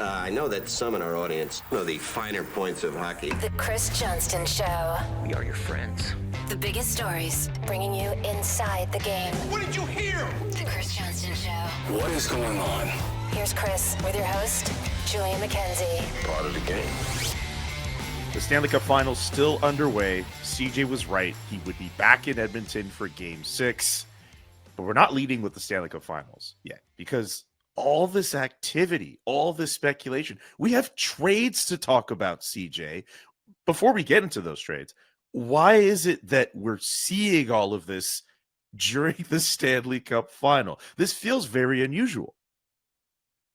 I know that some in our audience know the finer points of hockey. The Chris Johnston Show. We are your friends. The biggest stories, bringing you inside the game. What did you hear? The Chris Johnston Show. What is going on? Here's Chris with your host, Julian McKenzie. Part of the game. The Stanley Cup Finals still underway. CJ was right. He would be back in Edmonton for Game 6. But we're not leading with the Stanley Cup Finals yet because all this activity, all this speculation, we have trades to talk about, CJ. Before we get into those trades, why is it that we're seeing all of this during the Stanley Cup Final? This feels very unusual.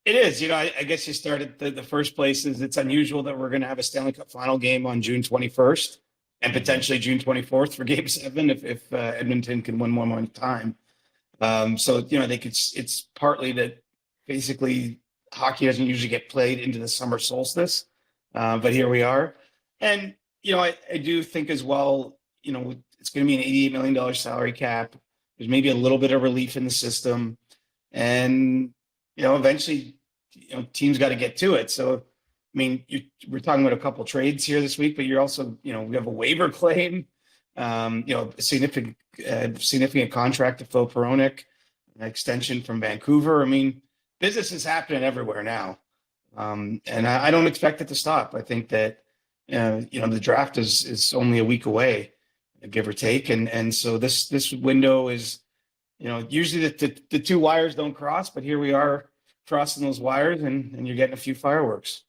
It is. I guess you started the first place is it's unusual that we're going to have a Stanley Cup Final game on June 21st and potentially June 24th for Game 7 if Edmonton can win one more time. So, I think it's partly that basically hockey doesn't usually get played into the summer solstice, but here we are. And, I do think as well, it's going to be an $88 million salary cap. There's maybe a little bit of relief in the system. And, eventually, teams got to get to it. So, we're talking about a couple trades here this week, but you're also, we have a waiver claim, a significant contract to Phil Hronek, an extension from Vancouver. Business is happening everywhere now. And I don't expect it to stop. I think that, the draft is only a week away, give or take. And so this window is, usually the two wires don't cross, but here we are crossing those wires and you're getting a few fireworks.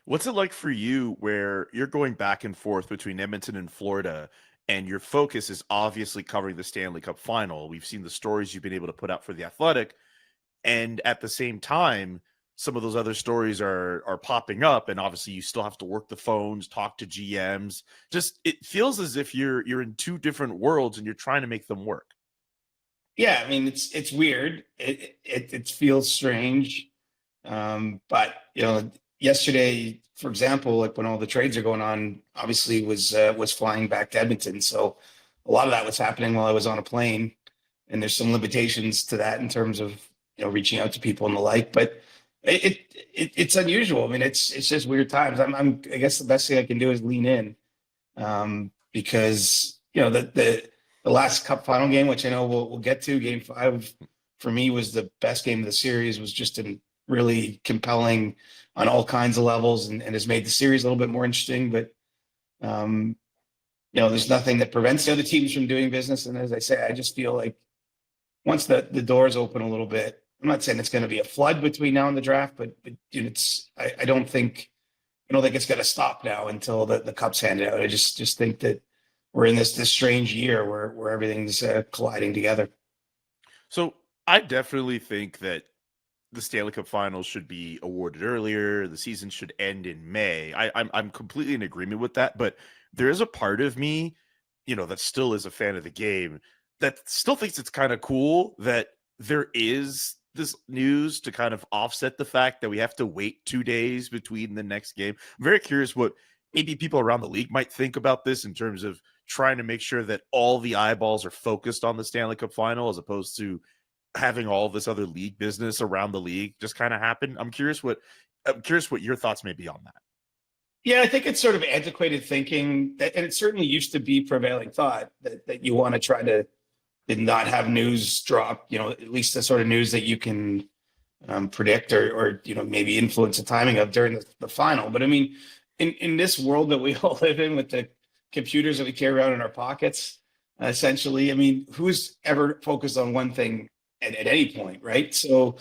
What's it like for you where you're going back and forth between Edmonton and Florida and your focus is obviously covering the Stanley Cup Final? We've seen the stories you've been able to put out for The Athletic. And at the same time, some of those other stories are popping up, and obviously you still have to work the phones, talk to GMs. Just it feels as if you're in two different worlds and you're trying to make them work. Yeah, it's weird. It feels strange. But yesterday, for example, like when all the trades are going on, obviously was flying back to Edmonton. So a lot of that was happening while I was on a plane, and there's some limitations to that in terms of reaching out to people and the like. But it's unusual. It's just weird times. I guess the best thing I can do is lean in, because the last Cup Final game, which I know we'll get to, Game 5 for me was the best game of the series. Was just really compelling on all kinds of levels, and has made the series a little bit more interesting. But there's nothing that prevents the other teams from doing business. And as I say, I just feel like once the doors open a little bit, I'm not saying it's going to be a flood between now and the draft, but I don't think it's going to stop now until the cup's handed out. I just think that we're in this strange year where everything's colliding together. So I definitely think that the Stanley Cup Finals should be awarded earlier. The season should end in May. I'm completely in agreement with that, but there is a part of me, that still is a fan of the game that still thinks it's kind of cool that there is this news to kind of offset the fact that we have to wait 2 days between the next game. I'm very curious what maybe people around the league might think about this in terms of trying to make sure that all the eyeballs are focused on the Stanley Cup Final as opposed to having all this other league business around the league just kind of happen. I'm curious what your thoughts may be on that. Yeah, I think it's sort of antiquated thinking, and it certainly used to be prevailing thought that you want to try to not have news drop, at least the sort of news that you can predict or maybe influence the timing of during the final. But in this world that we all live in with the computers that we carry around in our pockets, essentially, who's ever focused on one thing at any point, right? So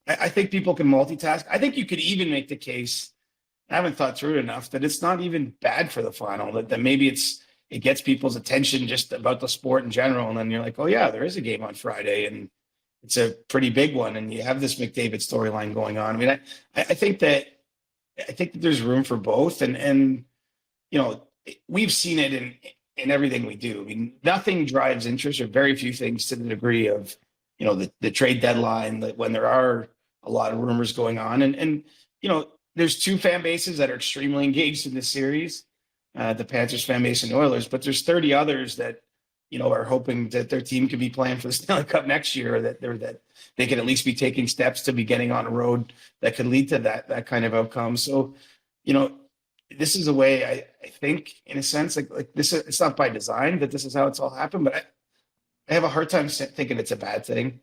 I think people can multitask. I think you could even make the case, I haven't thought through it enough, that it's not even bad for the final, that maybe it gets people's attention just about the sport in general. And then you're like, oh yeah, there is a game on Friday and it's a pretty big one. And you have this McDavid storyline going on. I think that there's room for both. And we've seen it in everything we do. Nothing drives interest, or very few things, to the degree of, the trade deadline, when there are a lot of rumors going on. And there's two fan bases that are extremely engaged in this series. The Panthers fan base and Oilers, but there's 30 others that, are hoping that their team could be playing for the Stanley Cup next year, or that they could at least be taking steps to be getting on a road that could lead to that kind of outcome. So, this is a way I think, in a sense, like this. It's not by design that this is how it's all happened, but I have a hard time thinking it's a bad thing.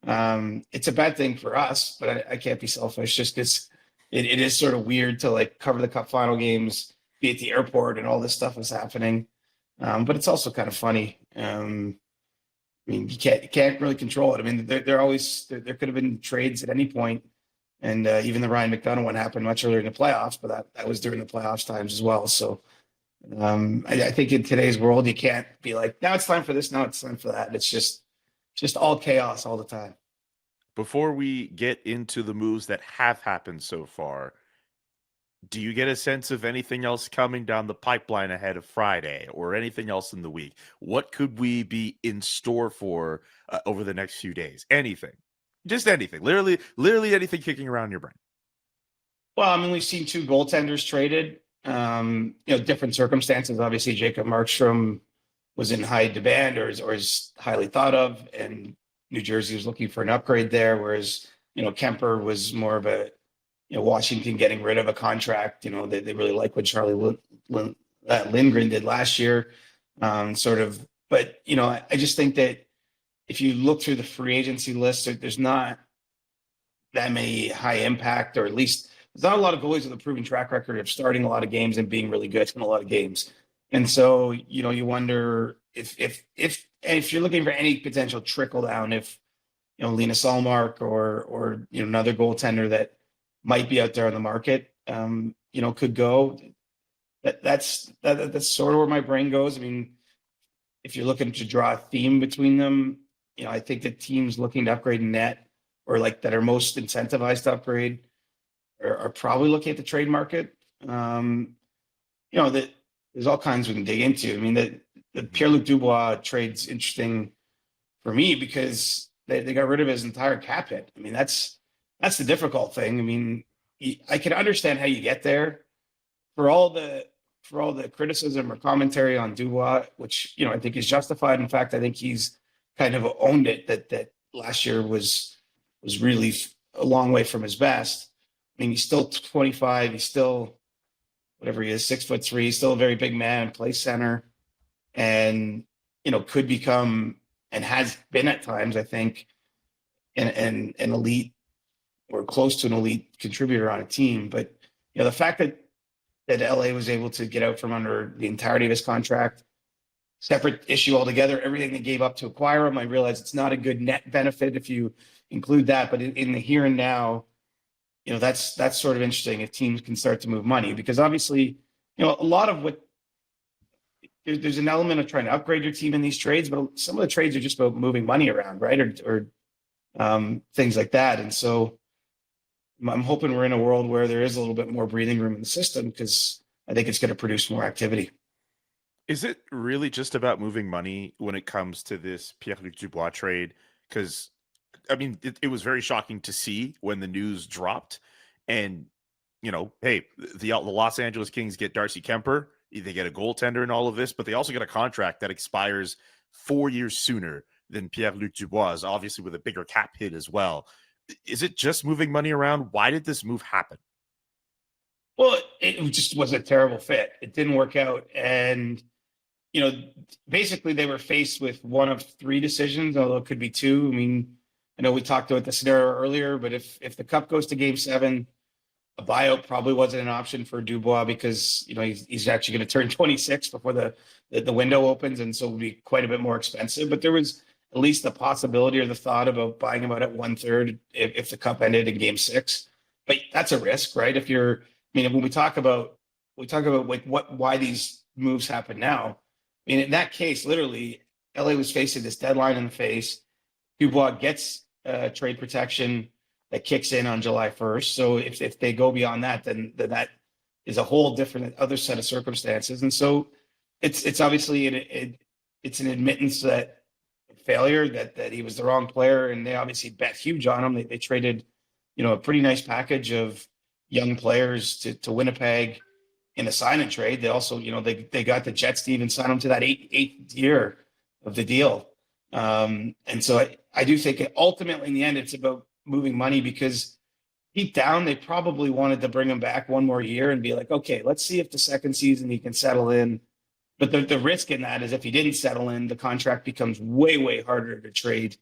It's a bad thing for us, but I can't be selfish just because it is sort of weird to like cover the Cup final games, be at the airport, and all this stuff is happening. But it's also kind of funny. You can't really control it. I mean, there could have been trades at any point, and even the Ryan McDonough one happened much earlier in the playoffs, but that was during the playoffs times as well. So I think in today's world, you can't be like, now it's time for this, now it's time for that. It's just all chaos all the time. Before we get into the moves that have happened so far, do you get a sense of anything else coming down the pipeline ahead of Friday or anything else in the week? What could we be in store for over the next few days? Anything, just anything, literally anything kicking around your brain. Well, I mean, we've seen 2 goaltenders traded, different circumstances. Obviously, Jacob Markstrom was in high demand or is highly thought of, and New Jersey was looking for an upgrade there. Whereas, Kemper was more of a, Washington getting rid of a contract. They really like what Charlie Lindgren did last year, sort of. But, I just think that if you look through the free agency list, there's not that many high impact, or at least there's not a lot of goalies with a proven track record of starting a lot of games and being really good in a lot of games. And so, you wonder if you're looking for any potential trickle down, if, Linus Ullmark or another goaltender that might be out there on the market, could go. That's sort of where my brain goes. I mean, if you're looking to draw a theme between them, I think the teams looking to upgrade net, or like that are most incentivized to upgrade, are probably looking at the trade market. That there's all kinds we can dig into. I mean, the Pierre-Luc Dubois trade's interesting for me because they got rid of his entire cap hit. I mean, that's the difficult thing. I mean, I can understand how you get there. For all the criticism or commentary on Dubois, which I think is justified. In fact, I think he's kind of owned it that last year was really a long way from his best. I mean, he's still 25. He's still whatever he is, 6'3". He's still a very big man, plays center, and could become, and has been at times, I think, an elite or close to an elite contributor on a team. But the fact that LA was able to get out from under the entirety of his contract, separate issue altogether, everything they gave up to acquire him. I realize it's not a good net benefit if you include that, but in the here and now, that's sort of interesting if teams can start to move money, because obviously, a lot of what there's an element of trying to upgrade your team in these trades, but some of the trades are just about moving money around, right? Or things like that. And so I'm hoping we're in a world where there is a little bit more breathing room in the system, because I think it's going to produce more activity. Is it really just about moving money when it comes to this Pierre-Luc Dubois trade? Because, I mean, it was very shocking to see when the news dropped. And, hey, the Los Angeles Kings get Darcy Kemper. They get a goaltender and all of this, but they also get a contract that expires 4 years sooner than Pierre-Luc Dubois, obviously with a bigger cap hit as well. Is it just moving money around? Why did this move happen? Well, it just was a terrible fit. It didn't work out. And, basically they were faced with one of 3 decisions, although it could be 2. I mean, I know we talked about the scenario earlier, but if the Cup goes to Game 7, a buyout probably wasn't an option for Dubois, because, he's actually going to turn 26 before the window opens. And so it would be quite a bit more expensive. But there was at least the possibility or the thought about buying him out at 1/3 if the Cup ended in Game 6. But that's a risk, right? When we talk about like why these moves happen now. I mean, in that case, literally, LA was facing this deadline in the face. Dubois gets trade protection that kicks in on July 1st. So if they go beyond that, then that is a whole different other set of circumstances. And so it's obviously it's an admittance that failure, that he was the wrong player, and they obviously bet huge on him. They traded, a pretty nice package of young players to Winnipeg in a sign and trade. They also, they got the Jets to even sign him to that eighth year. of the deal. And so I do think ultimately in the end, it's about moving money, because deep down, they probably wanted to bring him back one more year and be like, okay, let's see if the second season he can settle in. But the risk in that is if he didn't settle in, the contract becomes way, way harder to trade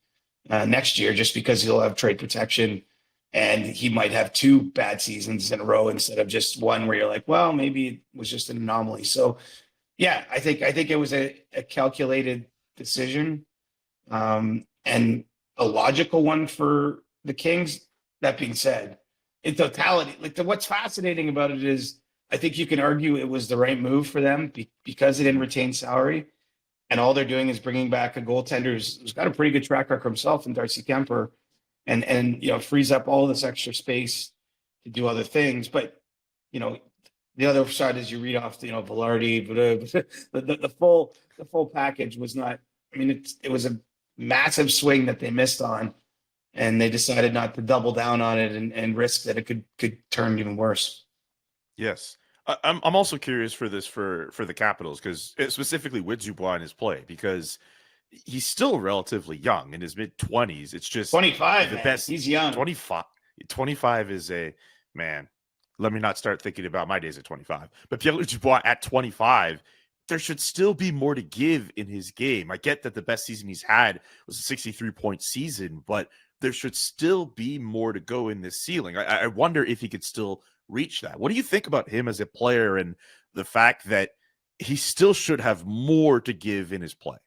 next year, just because he'll have trade protection and he might have 2 bad seasons in a row instead of just one where you're like, well, maybe it was just an anomaly. So yeah, I think it was a calculated decision, and a logical one for the Kings. That being said, in totality, what's fascinating about it is I think you can argue it was the right move for them because they didn't retain salary, and all they're doing is bringing back a goaltender who's got a pretty good track record himself in Darcy Kemper, and frees up all this extra space to do other things. But the other side is you read off Velarde, the full package was not. I mean, it was a massive swing that they missed on, and they decided not to double down on it and risk that it could turn even worse. Yes. I'm also curious for this for the Capitals, because specifically with Dubois in his play, because he's still relatively young in his mid-20s. It's just 25, the man. best. He's young. 25 is a man. Let me not start thinking about my days at 25. But Pierre-Luc Dubois at 25, there should still be more to give in his game. I get that the best season he's had was a 63-point season, but there should still be more to go in this ceiling. I wonder if he could still reach that. What do you think about him as a player and the fact that he still should have more to give in his play?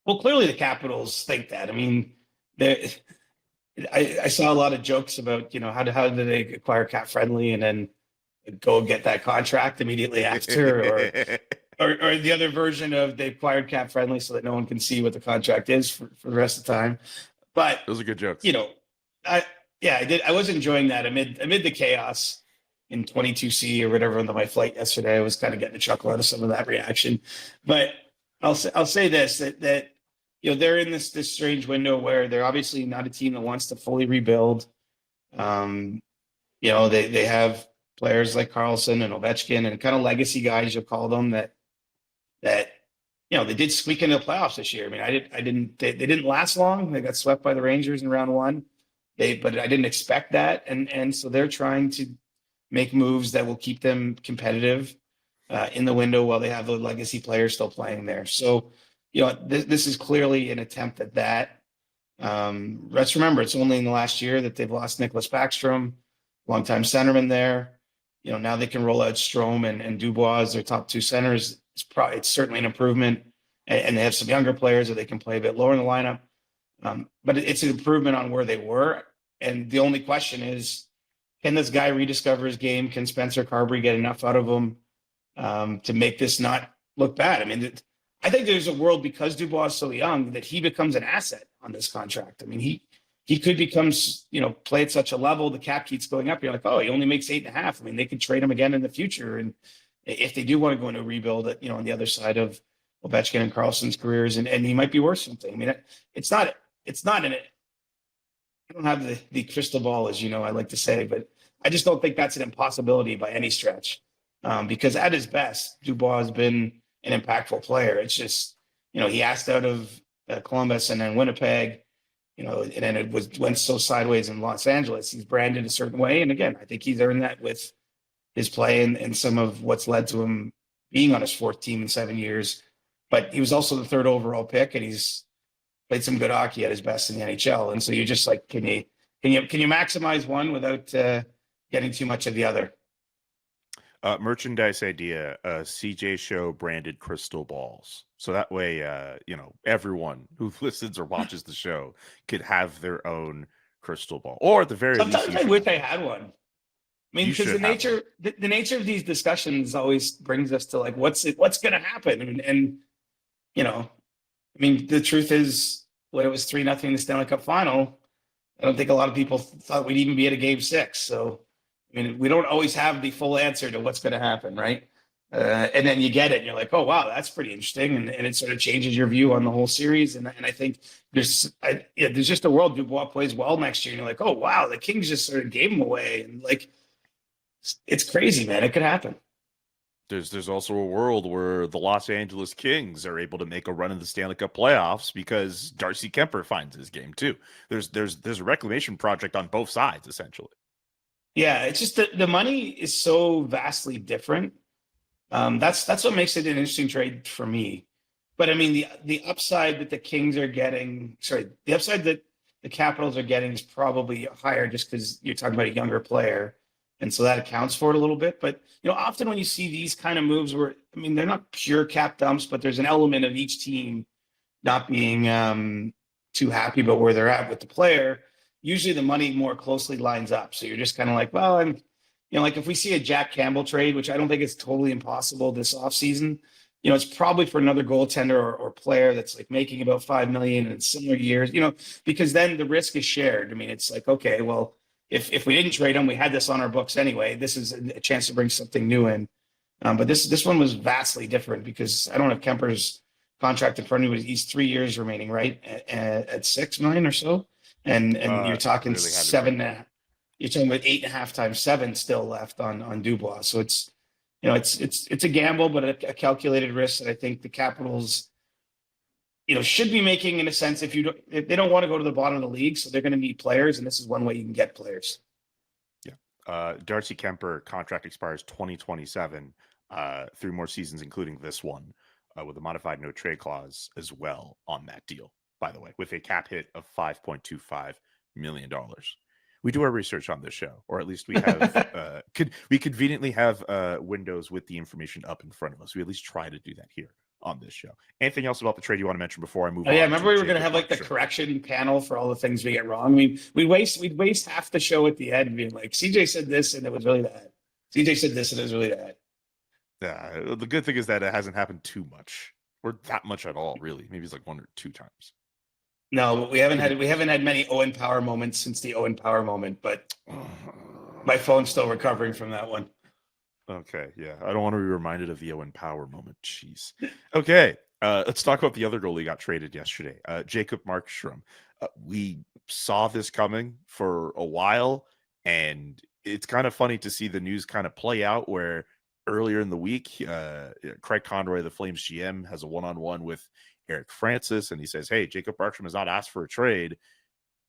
Well, clearly the Capitals think that. I mean, I saw a lot of jokes about, how did they acquire Cap Friendly and then go get that contract immediately after, or the other version of they acquired Cap Friendly so that no one can see what the contract is for the rest of the time. But those are good jokes. I did. I was enjoying that amid the chaos in 22C or whatever on my flight yesterday. I was kind of getting a chuckle out of some of that reaction. But I'll say this, that they're in this strange window where they're obviously not a team that wants to fully rebuild. They have players like Carlson and Ovechkin and kind of legacy guys, you'll call them, that they did squeak into the playoffs this year. I mean, they didn't last long. They got swept by the Rangers in round 1. But I didn't expect that. And so they're trying to make moves that will keep them competitive in the window while they have the legacy players still playing there. So, this is clearly an attempt at that. Let's remember, it's only in the last year that they've lost Nicholas Backstrom, longtime centerman there. Now they can roll out Strome and Dubois as their top 2 centers. It's certainly an improvement. And they have some younger players that they can play a bit lower in the lineup. But it's an improvement on where they were. And the only question is, can this guy rediscover his game? Can Spencer Carberry get enough out of him to make this not look bad? I mean, I think there's a world, because Dubois is so young, that he becomes an asset on this contract. I mean, he could become, play at such a level, the cap keeps going up. You're like, oh, he only makes 8.5. I mean, they could trade him again in the future. And if they do want to go into a rebuild, on the other side of Ovechkin and Carlson's careers, and he might be worth something. I mean, it's not I don't have the crystal ball, as I like to say, but I just don't think that's an impossibility by any stretch. Because at his best, Dubois has been an impactful player. It's just, he asked out of Columbus and then Winnipeg, and then it went so sideways in Los Angeles. He's branded a certain way. And again, I think he's earned that with his play and some of what's led to him being on his 4th team in 7 years. But he was also the 3rd overall pick, and he's played some good hockey at his best in the NHL. And so you're just like, can you maximize one without getting too much of the other? Merchandise idea, CJ Show branded crystal balls. So that way, everyone who listens or watches the show could have their own crystal ball. Or at the very least, sometimes I wish I had one. I mean, because the nature of these discussions always brings us to like, what's going to happen? And I mean, the truth is, when it was 3-0 in the Stanley Cup final, I don't think a lot of people thought we'd even be at a game 6. So, I mean, we don't always have the full answer to what's going to happen, right? And then you get it, and you're like, oh, wow, that's pretty interesting. And it sort of changes your view on the whole series. And I think there's just a world Dubois plays well next year. And you're like, oh, wow, the Kings just sort of gave him away. And like, it's crazy, man. It could happen. There's also a world where the Los Angeles Kings are able to make a run in the Stanley Cup playoffs because Darcy Kemper finds his game too. There's a reclamation project on both sides essentially. Yeah, it's just the money is so vastly different. That's what makes it an interesting trade for me. But I mean, the upside that the Kings are getting, the upside that the Capitals are getting is probably higher just because you're talking about a younger player. And so that accounts for it a little bit. But, often when you see these kind of moves where, I mean, they're not pure cap dumps, but there's an element of each team not being too happy about where they're at with the player. Usually the money more closely lines up. So you're just kind of like, well, like if we see a Jack Campbell trade, which I don't think is totally impossible this offseason, it's probably for another goaltender or player that's like making about $5 million in similar years, because then the risk is shared. I mean, it's like, okay, well, if we didn't trade him, we had this on our books anyway. This is a chance to bring something new in. But this one was vastly different because I don't have Kemper's contract in front of me, but he's 3 years remaining, right? At 6 million or so. And you're talking really seven. You're talking about 8.5 times 7 still left on Dubois. So it's it's a gamble, but a calculated risk that I think the Capitals, should be making in a sense. If they don't want to go to the bottom of the league, so they're going to need players, and this is one way you can get players. Yeah, Darcy Kemper contract expires 2027, 3 more seasons, including this one, with a modified no trade clause as well on that deal. By the way, with a cap hit of $5.25 million. We do our research on this show, or at least we have we conveniently have windows with the information up in front of us. We at least try to do that here on this show. Anything else about the trade you want to mention before I move on? Yeah, remember we were going to have like the correction panel for all the things we get wrong. I mean, we'd waste half the show at the end being like, CJ said this and it was really that. CJ said this and it was really that. Yeah, the good thing is that it hasn't happened too much, or that much at all, really. Maybe it's like 1 or 2 times. No, we haven't had many Owen Power moments since the Owen Power moment, but my phone's still recovering from that one. Okay, yeah. I don't want to be reminded of the Owen Power moment. Jeez. Okay, let's talk about the other goalie got traded yesterday, Jacob Markstrom. We saw this coming for a while, and it's kind of funny to see the news kind of play out where earlier in the week, Craig Conroy, the Flames GM, has a one-on-one with Eric Francis, and he says, hey, Jacob Markstrom has not asked for a trade.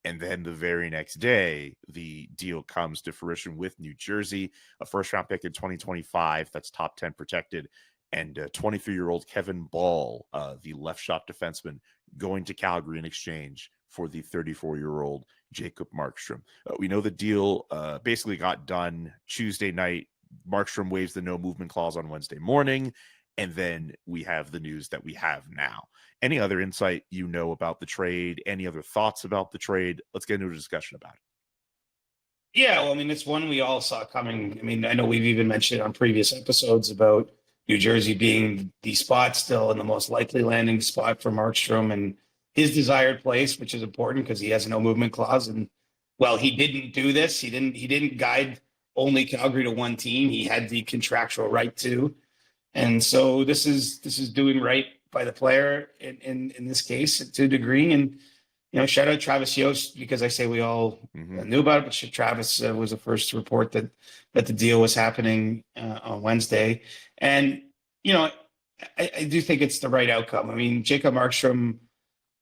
And then the very next day, the deal comes to fruition with New Jersey, a first-round pick in 2025 that's top 10 protected, and 23-year-old Kevin Ball, the left-shot defenseman, going to Calgary in exchange for the 34-year-old Jacob Markstrom. We know the deal basically got done Tuesday night. Markstrom waives the no-movement clause on Wednesday morning, and then we have the news that we have now. Any other insight about the trade? Any other thoughts about the trade? Let's get into a discussion about it. Yeah, well, I mean, it's one we all saw coming. I mean, I know we've even mentioned on previous episodes about New Jersey being the spot still and the most likely landing spot for Markstrom and his desired place, which is important because he has a no movement clause. And well, he didn't do this. He didn't guide only Calgary to one team. He had the contractual right to. And so this is doing right by the player in this case to a degree. And, shout out Travis Yost, because I say we all knew about it, but Travis was the first to report that the deal was happening on Wednesday. And, I do think it's the right outcome. I mean, Jacob Markstrom,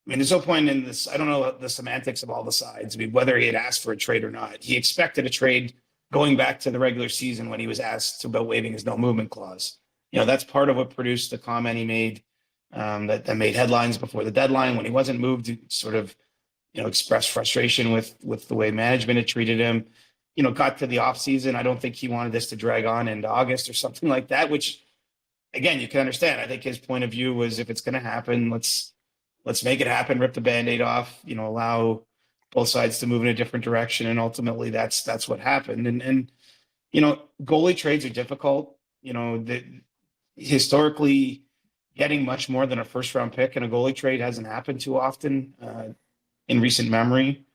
there's no point in this. I don't know the semantics of all the sides. I mean, whether he had asked for a trade or not, he expected a trade going back to the regular season when he was asked about waiving his no movement clause. That's part of what produced the comment he made that made headlines before the deadline when he wasn't moved to sort of, express frustration with the way management had treated him. Got to the offseason. I don't think he wanted this to drag on into August or something like that, which, again, you can understand. I think his point of view was if it's going to happen, let's make it happen, rip the Band-Aid off, allow both sides to move in a different direction. And ultimately that's what happened. And goalie trades are difficult. Historically, getting much more than a first-round pick in a goalie trade hasn't happened too often in recent memory.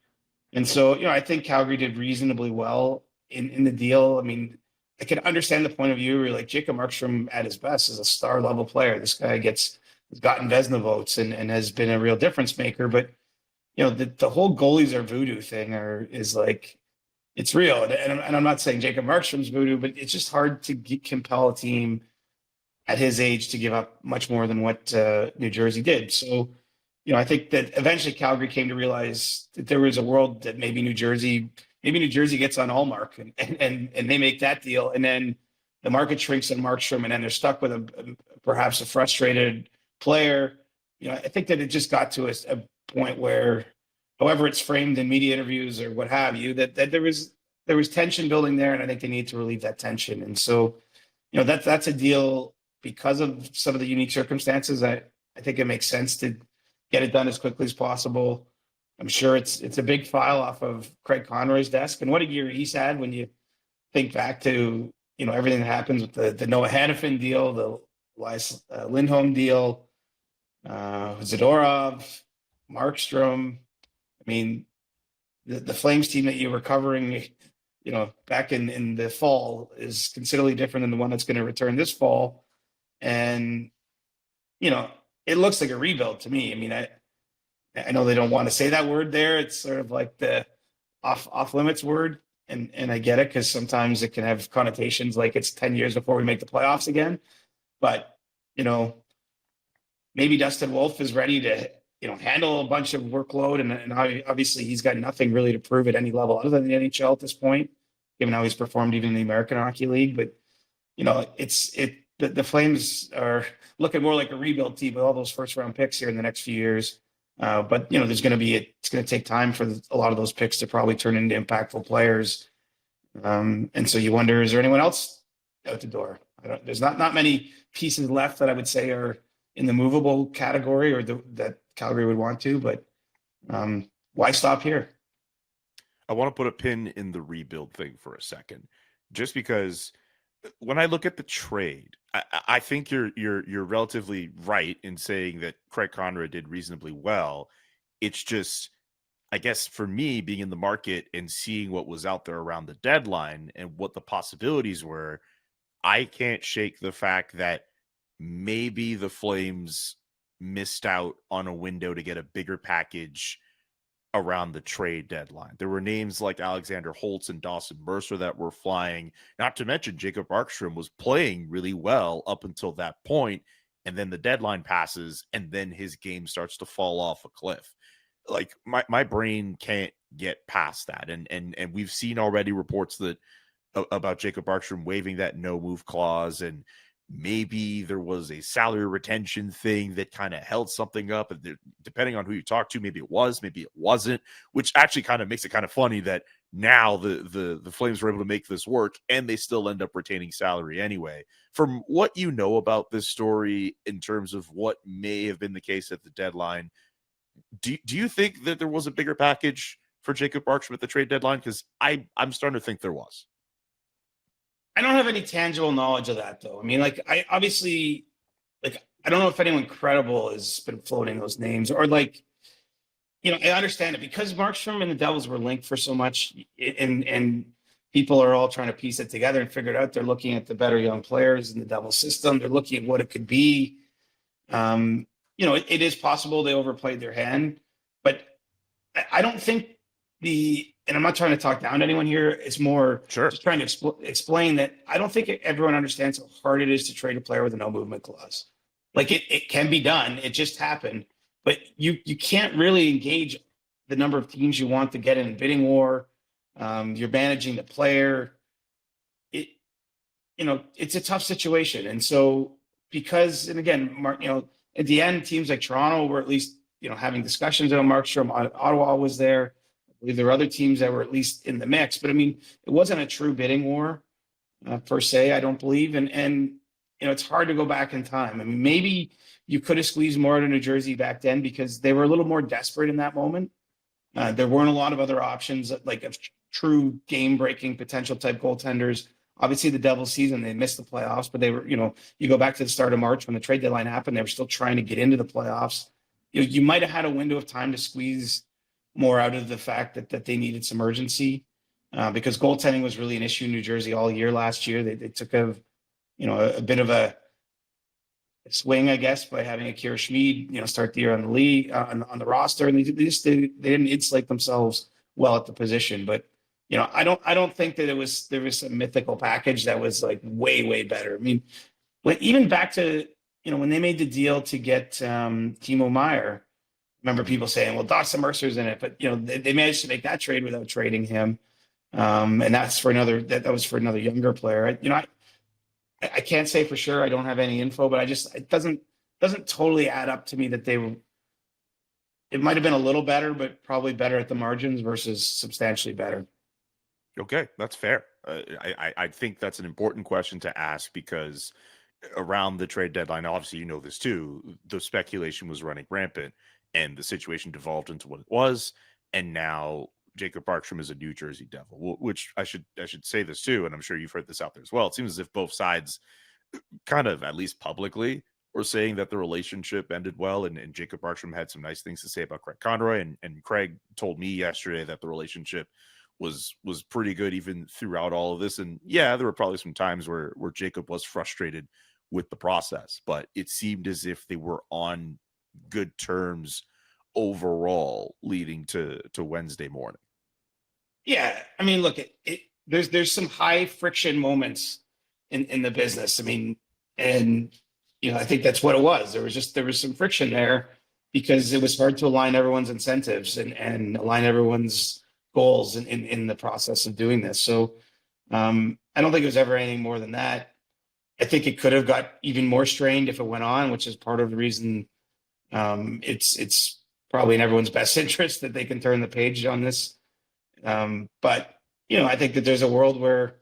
And so, I think Calgary did reasonably well in the deal. I mean, I can understand the point of view where like Jacob Markstrom at his best is a star-level player. This guy has gotten Vezina votes and has been a real difference maker. But, the whole goalies are voodoo thing is like, it's real. And I'm not saying Jacob Markstrom's voodoo, but it's just hard to compel a team at his age to give up much more than what New Jersey did. So, I think that eventually Calgary came to realize that there was a world that maybe New Jersey gets on Allmark and they make that deal. And then the market shrinks on Markstrom, and then they're stuck with perhaps a frustrated player. I think that it just got to a point where, however it's framed in media interviews or what have you, that there was tension building there, and I think they need to relieve that tension. And so, that's a deal because of some of the unique circumstances. I think it makes sense to get it done as quickly as possible. I'm sure it's a big file off of Craig Conroy's desk, and what a year he's had when you think back to everything that happens with the Noah Hannafin deal, the Elias Lindholm deal, Zadorov, Markstrom. I mean, the Flames team that you were covering, back in the fall is considerably different than the one that's going to return this fall. And, it looks like a rebuild to me. I mean, I know they don't want to say that word there. It's sort of like the off limits word. And I get it, because sometimes it can have connotations like it's 10 years before we make the playoffs again. But, maybe Dustin Wolf is ready to, handle a bunch of workload. And obviously he's got nothing really to prove at any level other than the NHL at this point, given how he's performed even in the American Hockey League. But, the Flames are looking more like a rebuild team with all those first round picks here in the next few years. But it's going to take time for a lot of those picks to probably turn into impactful players. And so you wonder, is there anyone else out the door? There's not many pieces left that I would say are in the movable category or that Calgary would want to, but why stop here? I want to put a pin in the rebuild thing for a second, just because when I look at the trade, I think you're relatively right in saying that Craig Conroy did reasonably well. It's just, I guess, for me, being in the market and seeing what was out there around the deadline and what the possibilities were, I can't shake the fact that maybe the Flames missed out on a window to get a bigger package around the trade deadline. There were names like Alexander Holtz and Dawson Mercer that were flying, not to mention Jacob Markstrom was playing really well up until that point, and then the deadline passes, and then his game starts to fall off a cliff. Like, my brain can't get past that. And we've seen already reports that about Jacob Markstrom waiving that no move clause, and maybe there was a salary retention thing that kind of held something up. And depending on who you talk to, maybe it was, maybe it wasn't, which actually kind of makes it kind of funny that now the Flames were able to make this work and they still end up retaining salary anyway. From what you know about this story in terms of what may have been the case at the deadline, do you think that there was a bigger package for Jacob Markstrom at the trade deadline? Because I'm starting to think there was. I don't have any tangible knowledge of that, though. I mean, I don't know if anyone credible has been floating those names, or I understand it because Markstrom and the Devils were linked for so much, and people are all trying to piece it together and figure it out. They're looking at the better young players in the Devils system. They're looking at what it could be. It is possible they overplayed their hand, but I don't think and I'm not trying to talk down to anyone here. It's more just trying to explain that I don't think everyone understands how hard it is to trade a player with a no movement clause. Like it can be done. It just happened, but you can't really engage the number of teams you want to get in a bidding war. You're managing the player. It's a tough situation. And so and again, at the end, teams like Toronto were at least, having discussions on Markstrom. Ottawa was there. I believe there were other teams that were at least in the mix, but I mean, it wasn't a true bidding war per se, I don't believe. And it's hard to go back in time. I mean, maybe you could have squeezed more out of New Jersey back then because they were a little more desperate in that moment. There weren't a lot of other options, like of true game-breaking potential type goaltenders. Obviously, the Devils season, they missed the playoffs, but they were, you go back to the start of March when the trade deadline happened, they were still trying to get into the playoffs. You might have had a window of time to squeeze more out of the fact that they needed some urgency because goaltending was really an issue in New Jersey all year last year. They took a bit of a swing, I guess, by having Akira Schmid, start the year on the league on the roster, and they didn't insulate themselves well at the position. But I don't think that there was a mythical package that was like way better. I mean, even back to, when they made the deal to get Timo Meyer, remember people saying, well, Dawson Mercer's in it, but they managed to make that trade without trading him. And that's for that was for another younger player. I can't say for sure. I don't have any info, but it doesn't totally add up to me that it might have been a little better, but probably better at the margins versus substantially better. Okay, that's fair. I think that's an important question to ask because around the trade deadline, obviously you know this too, the speculation was running rampant and the situation devolved into what it was. And now Jacob Markstrom is a New Jersey Devil, which I should say this too, and I'm sure you've heard this out there as well. It seems as if both sides kind of, at least publicly, were saying that the relationship ended well, and Jacob Markstrom had some nice things to say about Craig Conroy, and Craig told me yesterday that the relationship was pretty good even throughout all of this. And yeah, there were probably some times where Jacob was frustrated with the process, but it seemed as if they were on good terms overall leading to Wednesday morning. Yeah, I mean, look, there's some high friction moments in the business. I mean, and I think that's what it was. There was some friction there because it was hard to align everyone's incentives and align everyone's goals in the process of doing this. So I don't think it was ever anything more than that. I think it could have got even more strained if it went on, which is part of the reason it's probably in everyone's best interest that they can turn the page on this. But I think that there's a world where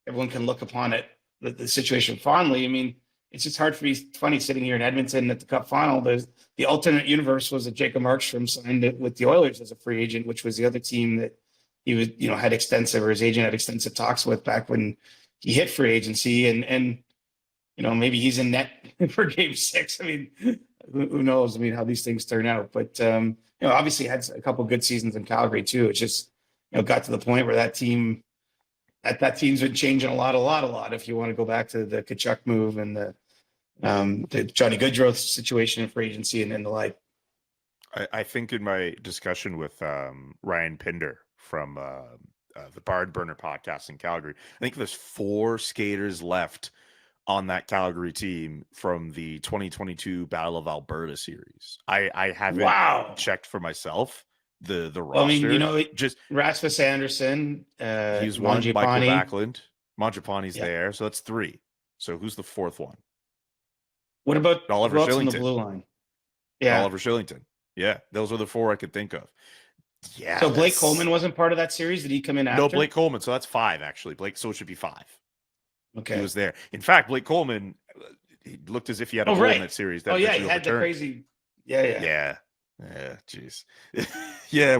everyone can look upon it, the situation fondly. I mean, it's just hard for me, funny sitting here in Edmonton at the Cup final. The alternate universe was that Jacob Markstrom signed it with the Oilers as a free agent, which was the other team that he was, had extensive, or his agent had extensive talks with back when he hit free agency, and maybe he's in net for Game 6. I mean, who knows? I mean, how these things turn out. But obviously had a couple of good seasons in Calgary too. It just got to the point where that team's been changing a lot. If you want to go back to the Tkachuk move and the Johnny Goodrow situation in free agency and the like. I think in my discussion with Ryan Pinder from the Barn Burner podcast in Calgary, I think there's 4 skaters left on that Calgary team from the 2022 Battle of Alberta series. I haven't checked for myself the roster. I mean, just Rasmus Anderson, he's one. Michael Backlund, Mangiapane's there, so that's 3. So who's the 4th one? What about Oliver Shillington? On the blue line? Yeah, Oliver Shillington. Yeah, those are the 4 I could think of. Yeah. So Blake Coleman wasn't part of that series. Did he come in after? No, Blake Coleman. So that's 5 actually. So it should be 5. Okay. He was there. In fact, Blake Coleman, he looked as if he had a role in that series. That he had the crazy. Yeah. Yeah, jeez. Yeah,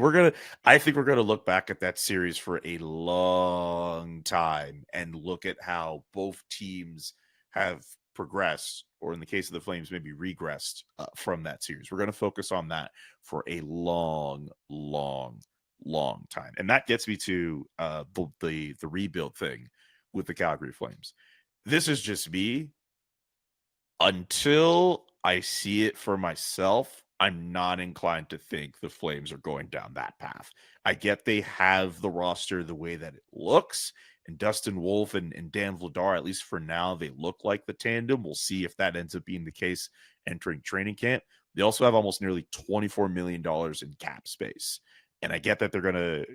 I think we're gonna look back at that series for a long time and look at how both teams have progressed, or in the case of the Flames, maybe regressed from that series. We're gonna focus on that for a long time, and that gets me to the rebuild thing with the Calgary Flames. This is just me. Until I see it for myself, I'm not inclined to think the Flames are going down that path. I get they have the roster the way that it looks, and Dustin Wolf and Dan Vladar, at least for now, they look like the tandem. We'll see if that ends up being the case entering training camp. They also have almost nearly $24 million in cap space. And I get that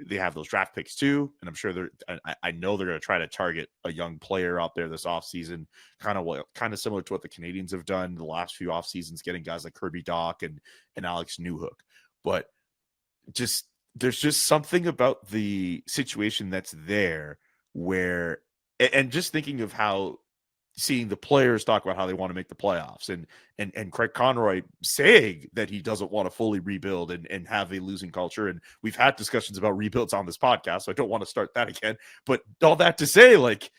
they have those draft picks too. And I'm sure I know they're going to try to target a young player out there this offseason, kind of similar to what the Canadians have done the last few off seasons, getting guys like Kirby Dach and Alex Newhook. But there's just something about the situation that's there where, and just thinking of how seeing the players talk about how they want to make the playoffs and Craig Conroy saying that he doesn't want to fully rebuild and have a losing culture. And we've had discussions about rebuilds on this podcast, so I don't want to start that again. But all that to say, like,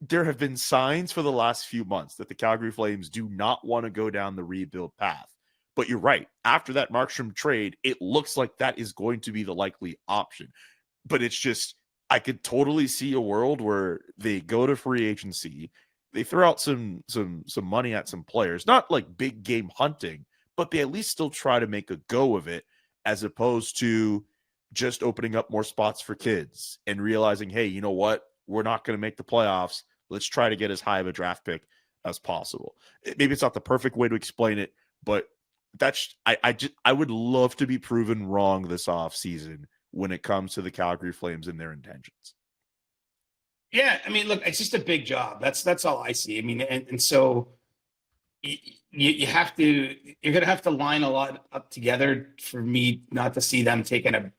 there have been signs for the last few months that the Calgary Flames do not want to go down the rebuild path. But you're right. After that Markstrom trade, it looks like that is going to be the likely option. But it's just, I could totally see a world where they go to free agency, they throw out some money at some players, not like big game hunting, but they at least still try to make a go of it, as opposed to just opening up more spots for kids and realizing, hey, you know what? We're not going to make the playoffs. Let's try to get as high of a draft pick as possible. Maybe it's not the perfect way to explain it, but I would love to be proven wrong this offseason when it comes to the Calgary Flames and their intentions. Yeah, I mean, look, it's just a big job. That's all I see. I mean, and so you have to, you're going to have to line a lot up together for me not to see them taking a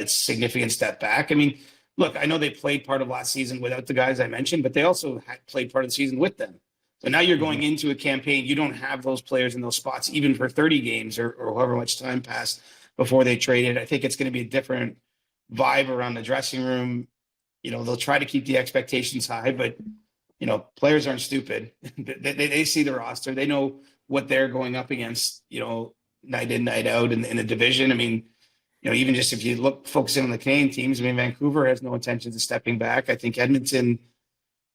significant step back. I mean, look, I know they played part of last season without the guys I mentioned, but they also had played part of the season with them. So now you're going into a campaign. You don't have those players in those spots, even for 30 games or however much time passed before they traded. I think it's going to be a different vibe around the dressing room. You know, they'll try to keep the expectations high, but, you know, players aren't stupid. they see the roster. They know what they're going up against, you know, night in, night out in a division. I mean, you know, even just if you look focusing on the Canadian teams, I mean, Vancouver has no intentions of stepping back. I think Edmonton,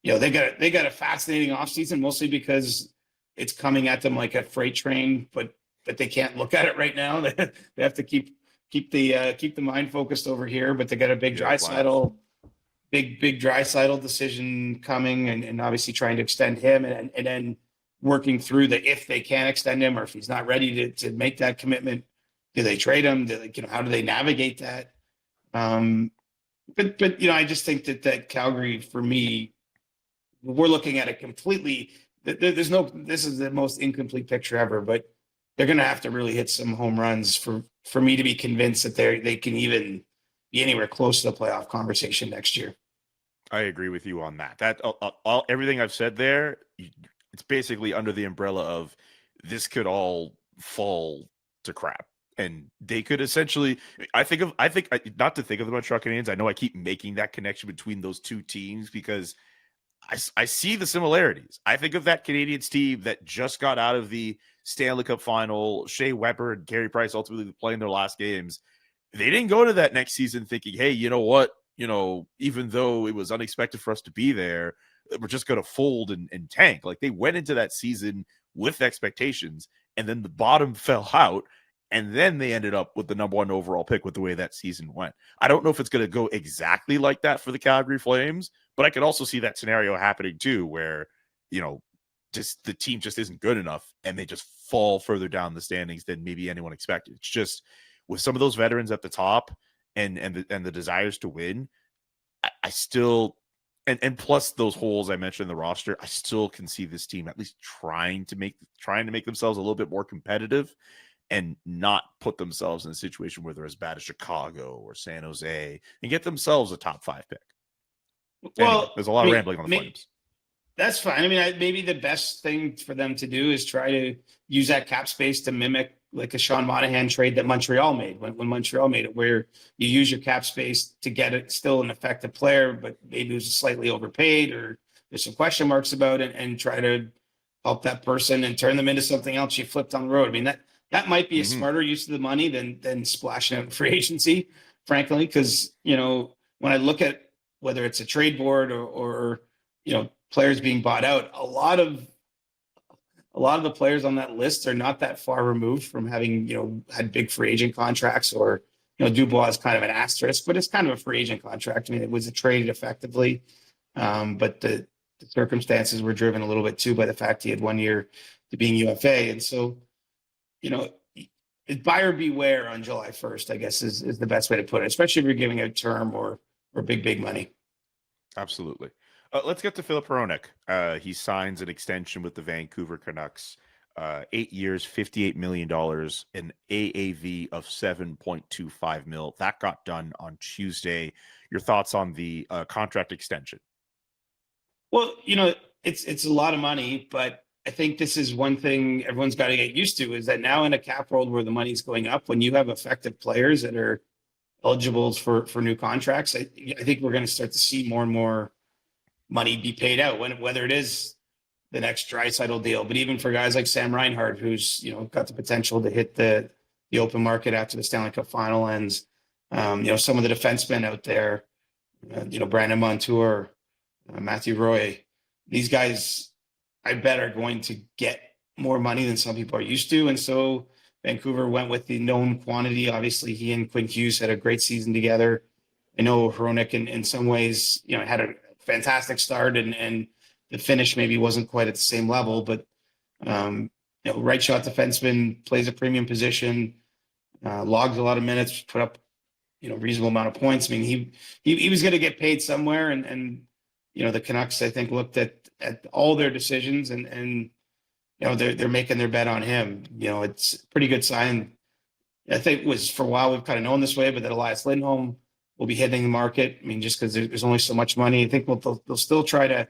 you know, they got a fascinating offseason, mostly because it's coming at them like a freight train, but they can't look at it right now. They have to keep the mind focused over here. But they got a big Draisaitl decision coming, and obviously trying to extend him, and then working through if they can extend him, or if he's not ready to make that commitment. Do they trade him? How do they navigate that? But you know, I just think that Calgary, for me, we're looking at a completely. This is the most incomplete picture ever, but they're going to have to really hit some home runs for me to be convinced that they can even be anywhere close to the playoff conversation next year. I agree with you on that. Everything I've said there, it's basically under the umbrella of this could all fall to crap. And they could essentially, not to think of the Montreal Canadiens. I know I keep making that connection between those two teams because I see the similarities. I think of that Canadiens team that just got out of the Stanley Cup final, Shea Weber and Carey Price ultimately playing their last games. They didn't go to that next season thinking, hey, you know what? You know, even though it was unexpected for us to be there, we're just going to fold and tank. Like, they went into that season with expectations, and then the bottom fell out. And then they ended up with the number 1 overall pick with the way that season went. I don't know if it's going to go exactly like that for the Calgary Flames, but I could also see that scenario happening too, where, you know, just the team just isn't good enough and they just fall further down the standings than maybe anyone expected. It's just with some of those veterans at the top and the desires to win, I still, and plus those holes I mentioned in the roster, I still can see this team at least trying to make themselves a little bit more competitive and not put themselves in a situation where they're as bad as Chicago or San Jose and get themselves a top 5 pick. Well, anyway, there's a lot of rambling on the Flames. That's fine. I mean, maybe the best thing for them to do is try to use that cap space to mimic like a Sean Monahan trade that Montreal made when Montreal made it, where you use your cap space to get it still an effective player, but maybe who's slightly overpaid or there's some question marks about it, and try to help that person and turn them into something else you flipped on the road. I mean, that might be a smarter use of the money than splashing out free agency, frankly, because, you know, when I look at whether it's a trade board or you know, players being bought out, a lot of the players on that list are not that far removed from having, you know, had big free agent contracts, or, you know, Dubois is kind of an asterisk, but it's kind of a free agent contract. I mean, it was traded effectively, but the circumstances were driven a little bit too by the fact he had 1 year to being UFA. And so, you know, buyer beware on July 1st, I guess is the best way to put it, especially if you're giving out term or big money. Absolutely. Let's get to Philip Hronek. He signs an extension with the Vancouver Canucks, 8 years, $58 million, an AAV of $7.25 million. That got done on Tuesday. Your thoughts on the contract extension? Well, you know, it's a lot of money, but I think this is one thing everyone's got to get used to, is that now in a cap world where the money's going up, when you have effective players that are eligible for new contracts, I think we're going to start to see more and more money be paid out, whether it is the next Draisaitl deal, but even for guys like Sam Reinhart, who's, you know, got the potential to hit the open market after the Stanley Cup final ends. You know, some of the defensemen out there, you know, Brandon Montour, Matthew Roy, these guys, I bet, are going to get more money than some people are used to. And so Vancouver went with the known quantity. Obviously, he and Quinn Hughes had a great season together. I know Hronek in some ways, you know, had a fantastic start, and the finish maybe wasn't quite at the same level, but right shot defenseman, plays a premium position, logs a lot of minutes, put up reasonable amount of points. I mean, he was going to get paid somewhere, and the Canucks, I think, looked at all their decisions and they're making their bet on him. It's a pretty good sign. I think it was for a while we've kind of known this way, but that Elias Lindholm will be hitting the market. I mean, just because there's only so much money, I think they'll still try to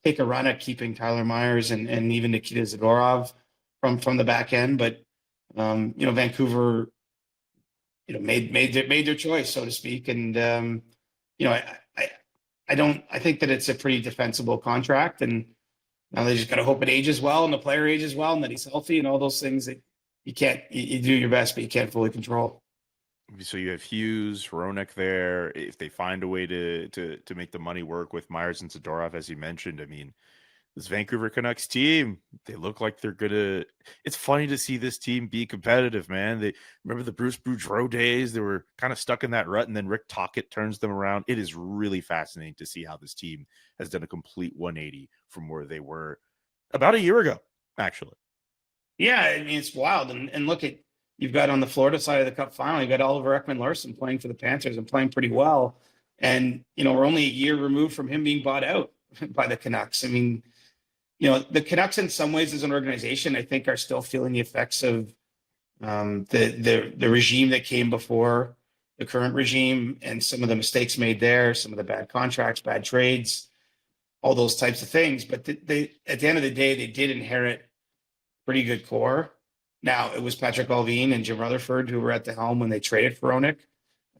take a run at keeping Tyler Myers and even Nikita Zadorov from the back end. But Vancouver, made their choice, so to speak. And I think that it's a pretty defensible contract, and now they just got to hope it ages well and the player ages well and that he's healthy and all those things that you do your best, but you can't fully control. So you have Hughes, Hronek there. If they find a way to make the money work with Myers and Zadorov, as you mentioned, I mean, this Vancouver Canucks team, they look like they're gonna. It's funny to see this team be competitive, man. They remember the Bruce Boudreau days. They were kind of stuck in that rut, and then Rick Tocchet turns them around. It is really fascinating to see how this team has done a complete 180 from where they were about a year ago, actually. Yeah, I mean, it's wild. And look at, you've got on the Florida side of the Cup final, you've got Oliver Ekman-Larsson playing for the Panthers and playing pretty well. And, we're only a year removed from him being bought out by the Canucks. I mean, the Canucks in some ways as an organization, I think, are still feeling the effects of the regime that came before the current regime and some of the mistakes made there, some of the bad contracts, bad trades, all those types of things. But they at the end of the day, they did inherit pretty good core. Now, it was Patrick Allvin and Jim Rutherford who were at the helm when they traded for Hronek.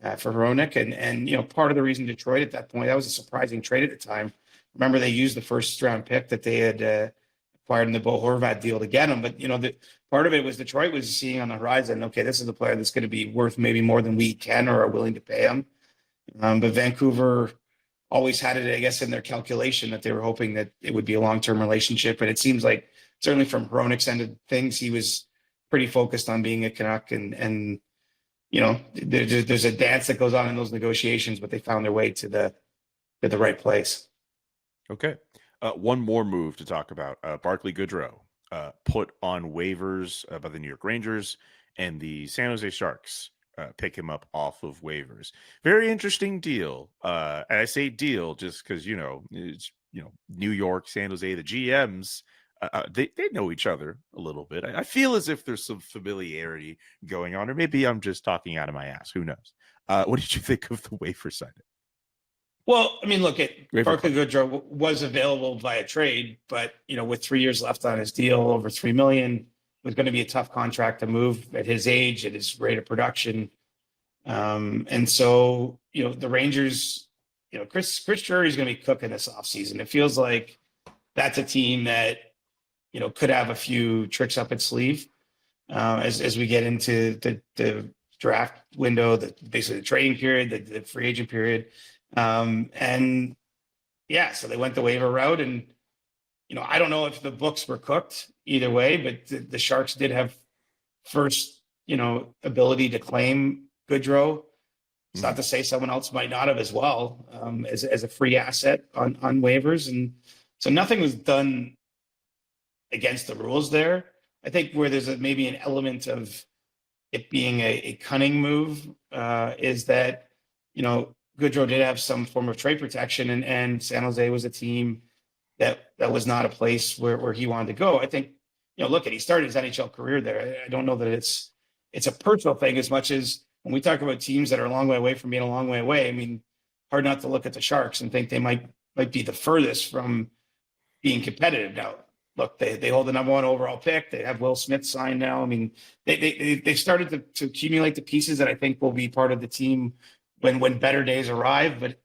And part of the reason Detroit at that point, that was a surprising trade at the time. Remember, they used the first round pick that they had acquired in the Bo Horvat deal to get him. But, part of it was Detroit was seeing on the horizon, okay, this is a player that's going to be worth maybe more than we can or are willing to pay him. But Vancouver always had it, I guess, in their calculation that they were hoping that it would be a long-term relationship. And it seems like, certainly from Hronek's end of things, he was pretty focused on being a Canuck. And there's a dance that goes on in those negotiations, but they found their way to the right place. Okay. One more move to talk about. Barclay Goodrow put on waivers by the New York Rangers, and the San Jose Sharks pick him up off of waivers. Very interesting deal. And I say deal just because, it's, New York, San Jose, the GMs, they know each other a little bit. I feel as if there's some familiarity going on, or maybe I'm just talking out of my ass. Who knows? What did you think of the waiver side? Well, I mean, look, Barclay Goodrow was available via trade, but with 3 years left on his deal, over $3 million, it was going to be a tough contract to move at his age, at his rate of production. And so, the Rangers, Chris Drury is going to be cooking this offseason. It feels like that's a team that, could have a few tricks up its sleeve as we get into the draft window, basically the trading period, the free agent period. So they went the waiver route, and I don't know if the books were cooked either way, but the Sharks did have first ability to claim Goodrow. It's not to say someone else might not have as well, as a free asset on waivers, and so nothing was done against the rules there. I think where there's maybe an element of it being a cunning move is that Goodrow did have some form of trade protection, and San Jose was a team that was not a place where he wanted to go. I think, he started his NHL career there. I don't know that it's a personal thing as much as when we talk about teams that are a long way away from being a long way away. I mean, hard not to look at the Sharks and think they might be the furthest from being competitive now. Look, they hold the number 1 overall pick. They have Will Smith signed now. I mean, they started to accumulate the pieces that I think will be part of the team when better days arrive. But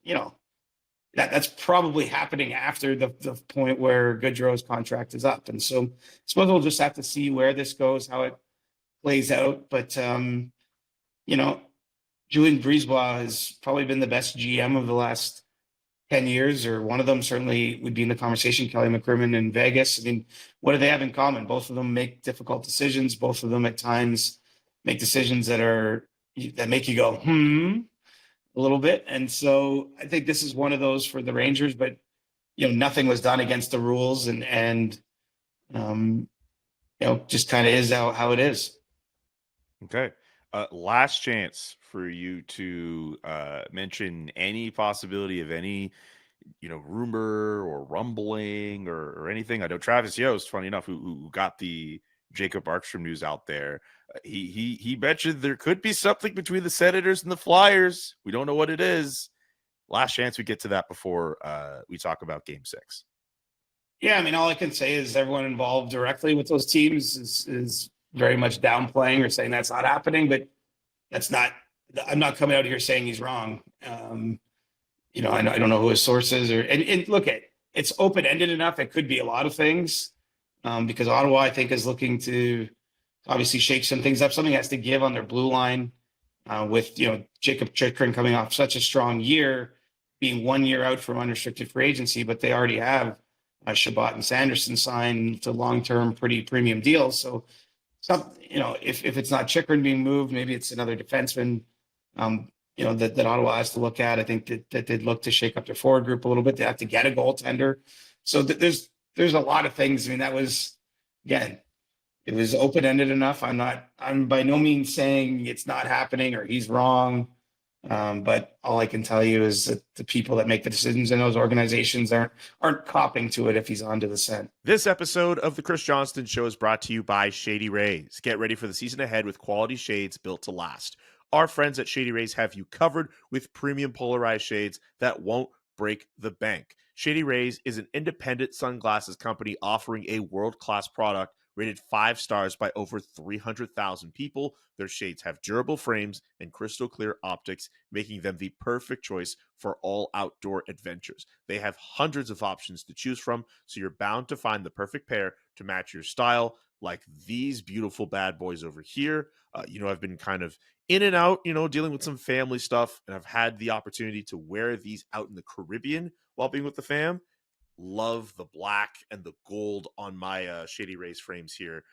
that's probably happening after the point where Goodrow's contract is up. And so I suppose we'll just have to see where this goes, how it plays out. But Julian Brisebois has probably been the best GM of the last 10 years, or one of them certainly would be in the conversation. Kelly McCrimmon in Vegas. I mean, what do they have in common? Both of them make difficult decisions. Both of them at times make decisions that make you go, a little bit. And so I think this is one of those for the Rangers, but nothing was done against the rules, and just kind of is how it is. Okay. Last chance for you to mention any possibility of any, rumor or rumbling or anything. I know Travis Yost, funny enough, who got the Jacob Markstrom news out there. He mentioned there could be something between the Senators and the Flyers. We don't know what it is. Last chance we get to that before we talk about Game 6. Yeah, I mean, all I can say is everyone involved directly with those teams is very much downplaying or saying that's not happening, but I'm not coming out here saying he's wrong. I don't know who his source is, and look, it's open-ended enough. It could be a lot of things, because Ottawa, I think, is looking to obviously shake some things up. Something has to give on their blue line, with Jacob Chychrun coming off such a strong year, being 1 year out from unrestricted free agency, but they already have Shabbat and Sanderson signed to long-term, pretty premium deals. So, if it's not Chychrun being moved, maybe it's another defenseman, that Ottawa has to look at. I think that they'd look to shake up their forward group a little bit. They have to get a goaltender. So there's a lot of things. I mean, that was, again, it was open-ended enough. I'm by no means saying it's not happening or he's wrong. But all I can tell you is that the people that make the decisions in those organizations aren't copping to it if he's onto the scent. This episode of the Chris Johnston Show is brought to you by Shady Rays. Get ready for the season ahead with quality shades built to last. Our friends at Shady Rays have you covered with premium polarized shades that won't break the bank. Shady Rays is an independent sunglasses company offering a world-class product rated 5 stars by over 300,000 people. Their shades have durable frames and crystal clear optics, making them the perfect choice for all outdoor adventures. They have hundreds of options to choose from, so you're bound to find the perfect pair to match your style, like these beautiful bad boys over here. I've been kind of in and out, dealing with some family stuff, and I've had the opportunity to wear these out in the Caribbean while being with the fam. Love the black and the gold on my Shady Rays frames here.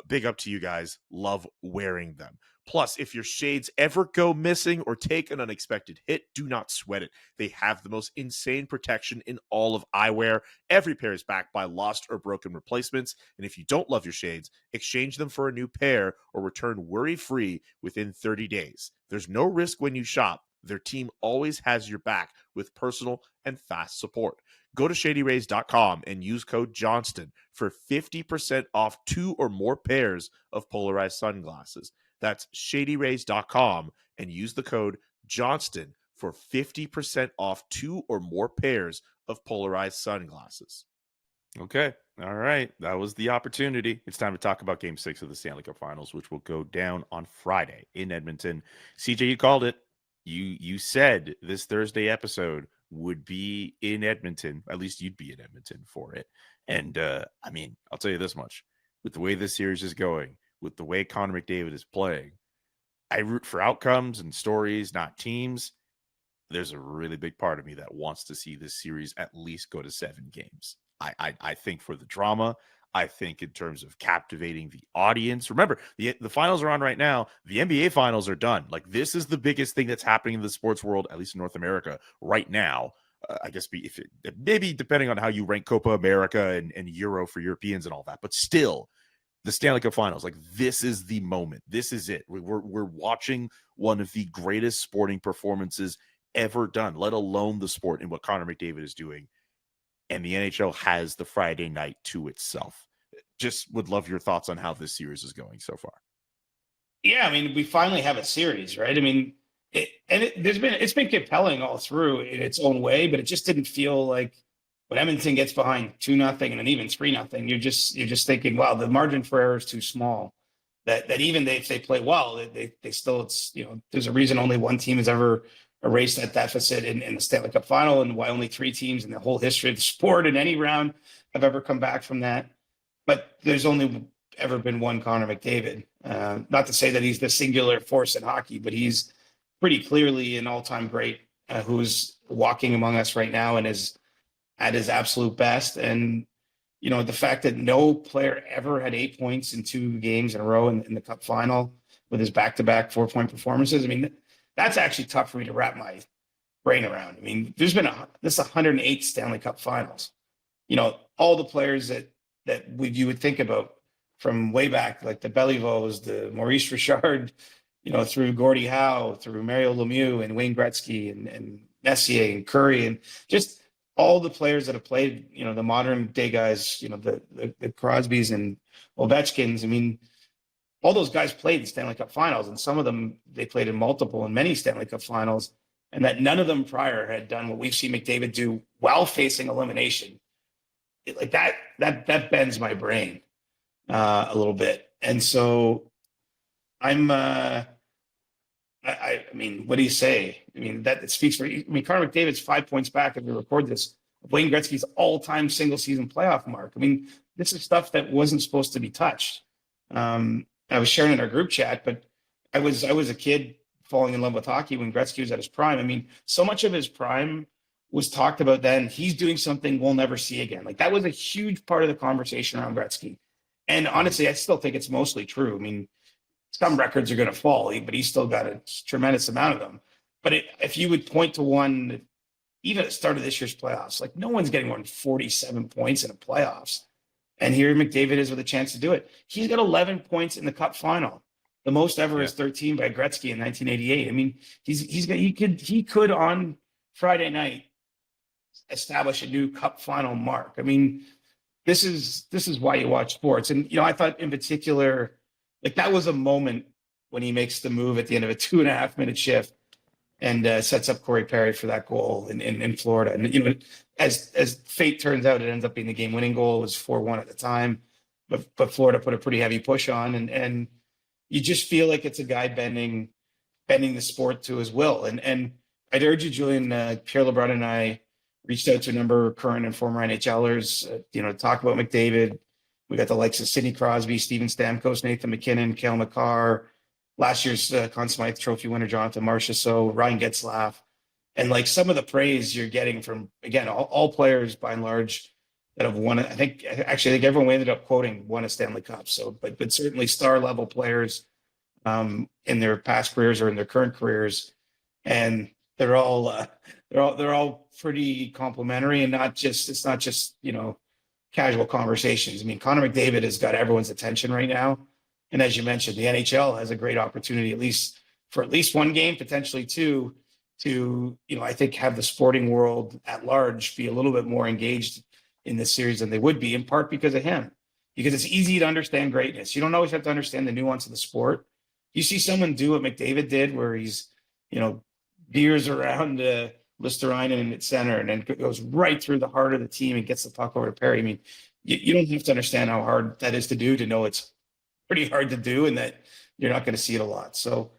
Big up to you guys. Love wearing them. Plus, if your shades ever go missing or take an unexpected hit, do not sweat it. They have the most insane protection in all of eyewear. Every pair is backed by lost or broken replacements. And if you don't love your shades, exchange them for a new pair or return worry-free within 30 days. There's no risk when you shop. Their team always has your back with personal and fast support. Go to shadyrays.com and use code Johnston for 50% off 2 or more pairs of polarized sunglasses. That's shadyrays.com and use the code Johnston for 50% off 2 or more pairs of polarized sunglasses. Okay. All right. That was the opportunity. It's time to talk about Game 6 of the Stanley Cup Finals, which will go down on Friday in Edmonton. CJ, you called it. You said this Thursday episode would be in Edmonton. At least you'd be in Edmonton for it. And I'll tell you this much. With the way this series is going, with the way Connor McDavid is playing, I root for outcomes and stories, not teams. There's a really big part of me that wants to see this series at least go to 7 games. I think for the drama, I think in terms of captivating the audience. Remember, the finals are on right now. The NBA finals are done. Like, this is the biggest thing that's happening in the sports world, at least in North America right now. I guess maybe depending on how you rank Copa America and Euro for Europeans and all that, but still, the Stanley Cup Finals, like, this is the moment. This is it. We're watching one of the greatest sporting performances ever done, let alone the sport and what Connor McDavid is doing. And the NHL has the Friday night to itself. Just would love your thoughts on how this series is going so far. Yeah, I mean, we finally have a series, right? I mean, it's been compelling all through in its own way, but it just didn't feel like when Edmonton gets behind 2-0 and then even 3-0, you're just thinking, wow, the margin for error is too small. That even if they play well, they still, there's a reason only one team has ever erased that deficit in the Stanley Cup Final, and why only 3 teams in the whole history of the sport in any round have ever come back from that. But there's only ever been one Connor McDavid. Not to say that he's the singular force in hockey, but he's pretty clearly an all-time great who's walking among us right now and is at his absolute best. And, the fact that no player ever had 8 points in 2 games in a row in the Cup Final with his back-to-back 4-point performances, I mean, that's actually tough for me to wrap brain around. I mean, there's been this 108 Stanley Cup Finals. All the players that you would think about from way back, like the Believos, the Maurice Richard, through Gordie Howe, through Mario Lemieux and Wayne Gretzky and Messier and Curry, and just all the players that have played, the modern day guys, the Crosbys and Ovechkins. I mean, all those guys played in Stanley Cup Finals, and some of them, they played in multiple and many Stanley Cup Finals, and that none of them prior had done what we've seen McDavid do while facing elimination. Like that bends my brain a little bit. And so I'm, I mean, what do you say? I mean, it speaks for, Connor McDavid's 5 points back as we record this, Wayne Gretzky's all-time single season playoff mark. I mean, this is stuff that wasn't supposed to be touched. I was sharing in our group chat, but I was a kid falling in love with hockey when Gretzky was at his prime. I mean, so much of his prime was talked about then. He's doing something we'll never see again. Like, that was a huge part of the conversation around Gretzky. And honestly, I still think it's mostly true. I mean, some records are going to fall, but he's still got a tremendous amount of them. But if you would point to one, even at the start of this year's playoffs, like, no one's getting more than 47 points in the playoffs. And here McDavid is with a chance to do it. He's got 11 points in the Cup final. The most ever is 13 by Gretzky in 1988. I mean, he could on Friday night establish a new Cup final mark. I mean, this is why you watch sports. And I thought in particular, like, that was a moment when he makes the move at the end of a 2.5 minute shift and sets up Corey Perry for that goal in Florida. And as fate turns out, it ends up being the game winning goal. It was 4-1 at the time, but Florida put a pretty heavy push on, and you just feel like it's a guy bending the sport to his will. And I'd urge you, Julian, Pierre LeBrun and I reached out to a number of current and former NHLers, to talk about McDavid. We got the likes of Sidney Crosby, Steven Stamkos, Nathan McKinnon, Cale Makar, last year's Conn Smythe Trophy winner Jonathan Marchessault, Ryan Getzlaf, and like some of the praise you're getting from, again, all players by and large that have won it. I think everyone we ended up quoting won a Stanley Cup. So, but certainly star level players in their past careers or in their current careers, and they're all pretty complimentary, and it's not just casual conversations. I mean, Connor McDavid has got everyone's attention right now. And as you mentioned, the NHL has a great opportunity, at least one game, potentially two, to, I think, have the sporting world at large be a little bit more engaged in this series than they would be, in part because of him. Because it's easy to understand greatness. You don't always have to understand the nuance of the sport. You see someone do what McDavid did, where he's, veers around Listerinen at center and then goes right through the heart of the team and gets the puck over to Perry. I mean, you don't have to understand how hard that is to do to know it's pretty hard to do and that you're not going to see it a lot. So,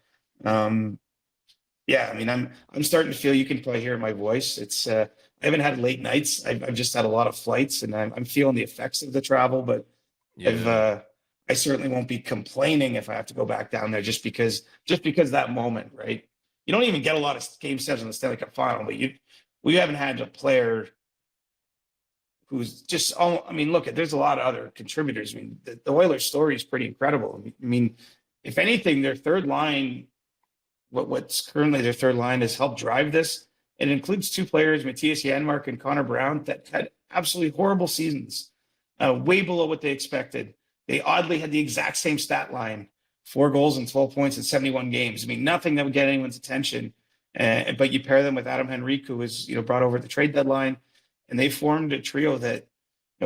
I mean, I'm starting to feel, you can probably hear my voice. It's, I haven't had late nights. I've just had a lot of flights, and I'm feeling the effects of the travel, but I certainly won't be complaining if I have to go back down there just because that moment, right? You don't even get a lot of game 7 in the Stanley Cup final, but we haven't had a player who's just, look, there's a lot of other contributors. I mean, the Oilers story is pretty incredible. I mean, if anything, their third line, what's currently their third line, has helped drive this. It includes two players, Matthias Janmark and Connor Brown, that had absolutely horrible seasons, way below what they expected. They oddly had the exact same stat line, 4 goals and 12 points in 71 games. I mean, nothing that would get anyone's attention. But you pair them with Adam Henrique, who was, brought over at the trade deadline, and they formed a trio that,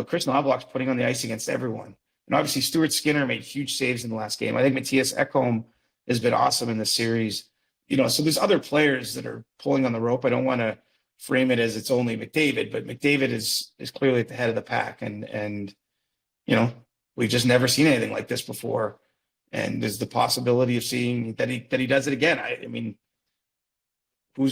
Chris Knoblauch's putting on the ice against everyone. And obviously Stuart Skinner made huge saves in the last game. I think Matthias Ekholm has been awesome in this series. So there's other players that are pulling on the rope. I don't want to frame it as it's only McDavid, but McDavid is clearly at the head of the pack. And we've just never seen anything like this before. And there's the possibility of seeing that he does it again. I mean, how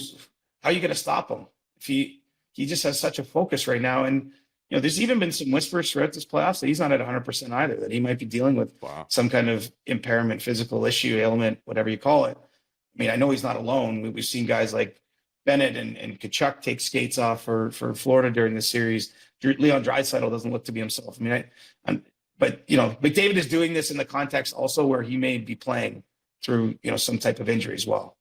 are you going to stop him if he just has such a focus right now? And there's even been some whispers throughout this playoffs that he's not at 100% either, that he might be dealing with some kind of impairment, physical issue, ailment, whatever you call it. I mean, I know he's not alone. We've seen guys like Bennett and Tkachuk take skates off for Florida during the series. Leon Draisaitl doesn't look to be himself. I mean, but McDavid is doing this in the context also where he may be playing through some type of injury as well.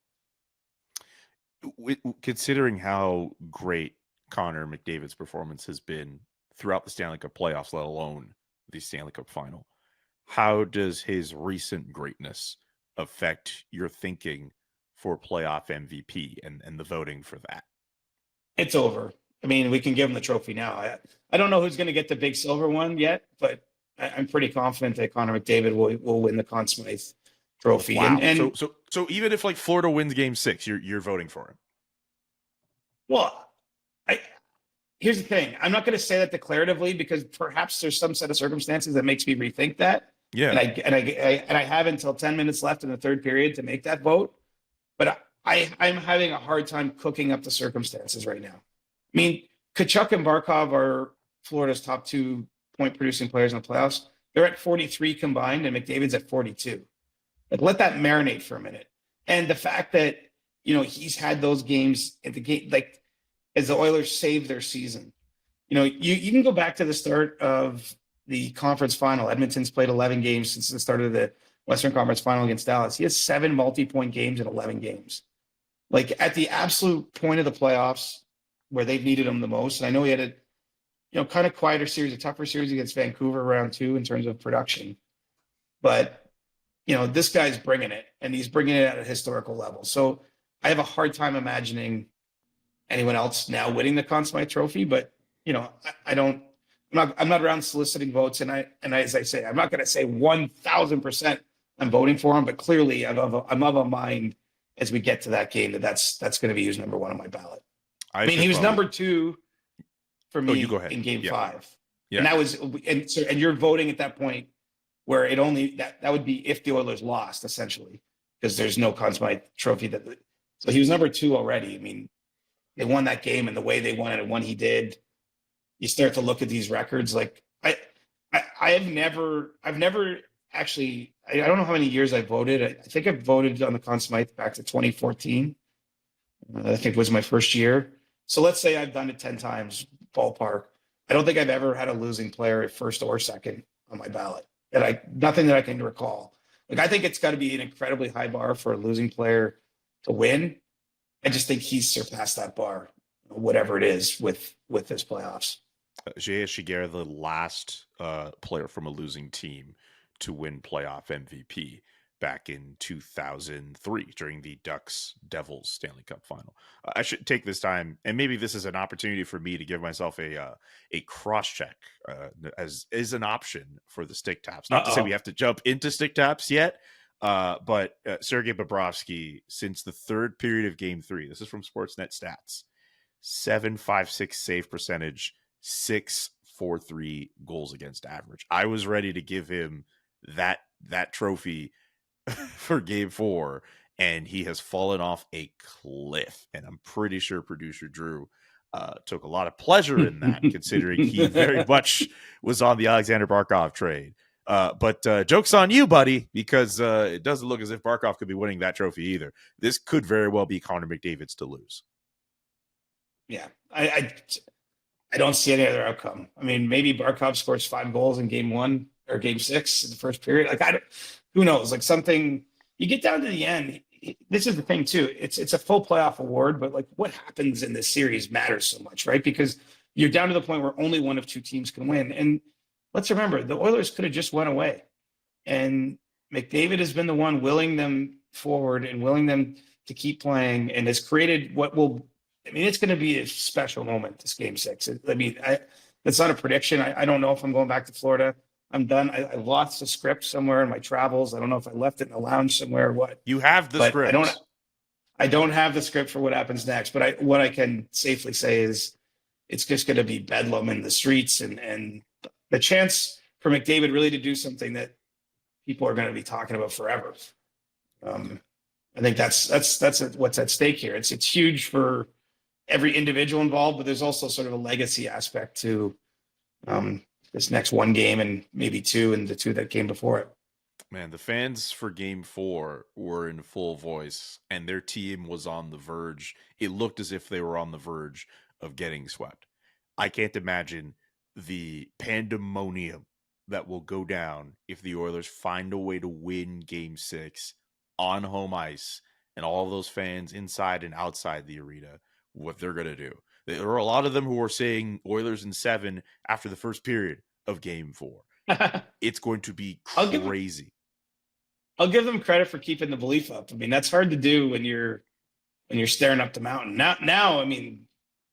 Considering how great Connor McDavid's performance has been throughout the Stanley Cup playoffs, let alone the Stanley Cup final, how does his recent greatness affect your thinking for playoff MVP and the voting for that? It's over. I mean, we can give him the trophy now. I don't know who's going to get the big silver one yet, but I'm pretty confident that Connor McDavid will win the Conn Smythe trophy. Wow. And So even if like Florida wins Game 6, you're voting for him. well, here's the thing. I'm not going to say that declaratively because perhaps there's some set of circumstances that makes me rethink that. Yeah. And I have until 10 minutes left in the third period to make that vote. But I'm having a hard time cooking up the circumstances right now. I mean, Kachuk and Barkov are Florida's top 2 point producing players in the playoffs. They're at 43 combined, and McDavid's at 42. Like, let that marinate for a minute. And the fact that, he's had those games at the game, like as the Oilers saved their season. You can go back to the start of the conference final. Edmonton's played 11 games since the start of the Western Conference final against Dallas. He has 7 multi-point games in 11 games. Like at the absolute point of the playoffs where they've needed him the most. And I know he had a, kind of quieter series, a tougher series against Vancouver round 2 in terms of production. But, this guy's bringing it, and he's bringing it at a historical level. So I have a hard time imagining anyone else now winning the Conn Smythe Trophy. But, I'm not around soliciting votes. And as I say, I'm not going to say 1,000% I'm voting for him, but clearly I'm of a mind as we get to that game that's going to be his number 1 on my ballot. I mean, he was number 2 for me in Game 5. Yeah. And that was, and you're voting at that point where it only that would be if the Oilers lost, essentially, because there's no Conn Smythe Trophy so he was number 2 already. I mean, they won that game, and the way they won it and when he did, you start to look at these records. Like I've never actually, I don't know how many years I voted. I think I voted on the Conn Smythe back to 2014. I think it was my first year. So let's say I've done it 10 times, ballpark. I don't think I've ever had a losing player at first or second on my ballot. Nothing that I can recall. Like, I think it's got to be an incredibly high bar for a losing player to win. I just think he's surpassed that bar, whatever it is, with his playoffs. J.S. Shiger, the last player from a losing team to win playoff MVP back in 2003 during the Ducks-Devils Stanley Cup final. I should take this time, and maybe this is an opportunity for me to give myself a cross-check as is an option for the stick taps. Not to say we have to jump into stick taps yet, but Sergei Bobrovsky, since the third period of Game 3, this is from Sportsnet Stats, 7.56 save percentage, 6.43 goals against average. I was ready to give him that trophy for Game 4, and he has fallen off a cliff. And I'm pretty sure producer Drew took a lot of pleasure in that, considering he very much was on the Alexander Barkov trade. But joke's on you, buddy, because it doesn't look as if Barkov could be winning that trophy either. This could very well be Connor McDavid's to lose. Yeah, I don't see any other outcome. I mean, maybe Barkov scores 5 goals in Game 1 or Game 6 in the first period. Like, who knows? Like, something, you get down to the end. This is the thing too. It's a full playoff award, but like, what happens in this series matters so much, right? Because you're down to the point where only one of 2 teams can win. And let's remember, the Oilers could have just went away, and McDavid has been the one willing them forward and willing them to keep playing, and has created what will. I mean, it's going to be a special moment, this Game 6. That's not a prediction. I don't know if I'm going back to Florida. I'm done. I lost the script somewhere in my travels. I don't know if I left it in the lounge somewhere or what. You have the script. I don't have the script for what happens next, but what I can safely say is it's just going to be bedlam in the streets, and the chance for McDavid really to do something that people are going to be talking about forever. I think that's what's at stake here. It's huge for every individual involved, but there's also sort of a legacy aspect to this next 1 game and maybe 2 and the 2 that came before it. Man, the fans for Game 4 were in full voice, and their team was on the verge. It looked as if they were on the verge of getting swept. I can't imagine the pandemonium that will go down if the Oilers find a way to win Game 6 on home ice and all of those fans inside and outside the arena what they're going to do. There are a lot of them who are saying Oilers in 7 after the first period of Game 4. It's going to be crazy. I'll give them credit for keeping the belief up. I mean, that's hard to do when you're staring up the mountain. Now, I mean,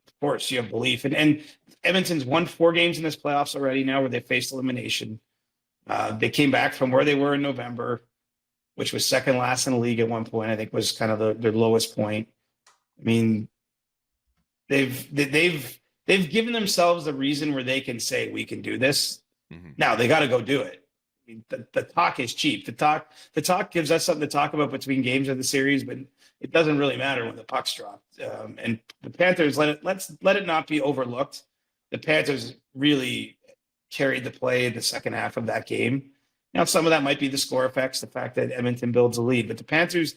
of course, you have belief. And Edmonton's won 4 games in this playoffs already now where they faced elimination. They came back from where they were in November, which was second last in the league at one point. I think was kind of their lowest point. I mean, they've given themselves a reason where they can say we can do this. Mm-hmm. Now they got to go do it. I mean, the talk is cheap. The talk gives us something to talk about between games of the series, but it doesn't really matter when the puck's dropped. And the Panthers let it not be overlooked. The Panthers really carried the play in the second half of that game. Now, some of that might be the score effects, the fact that Edmonton builds a lead, but the Panthers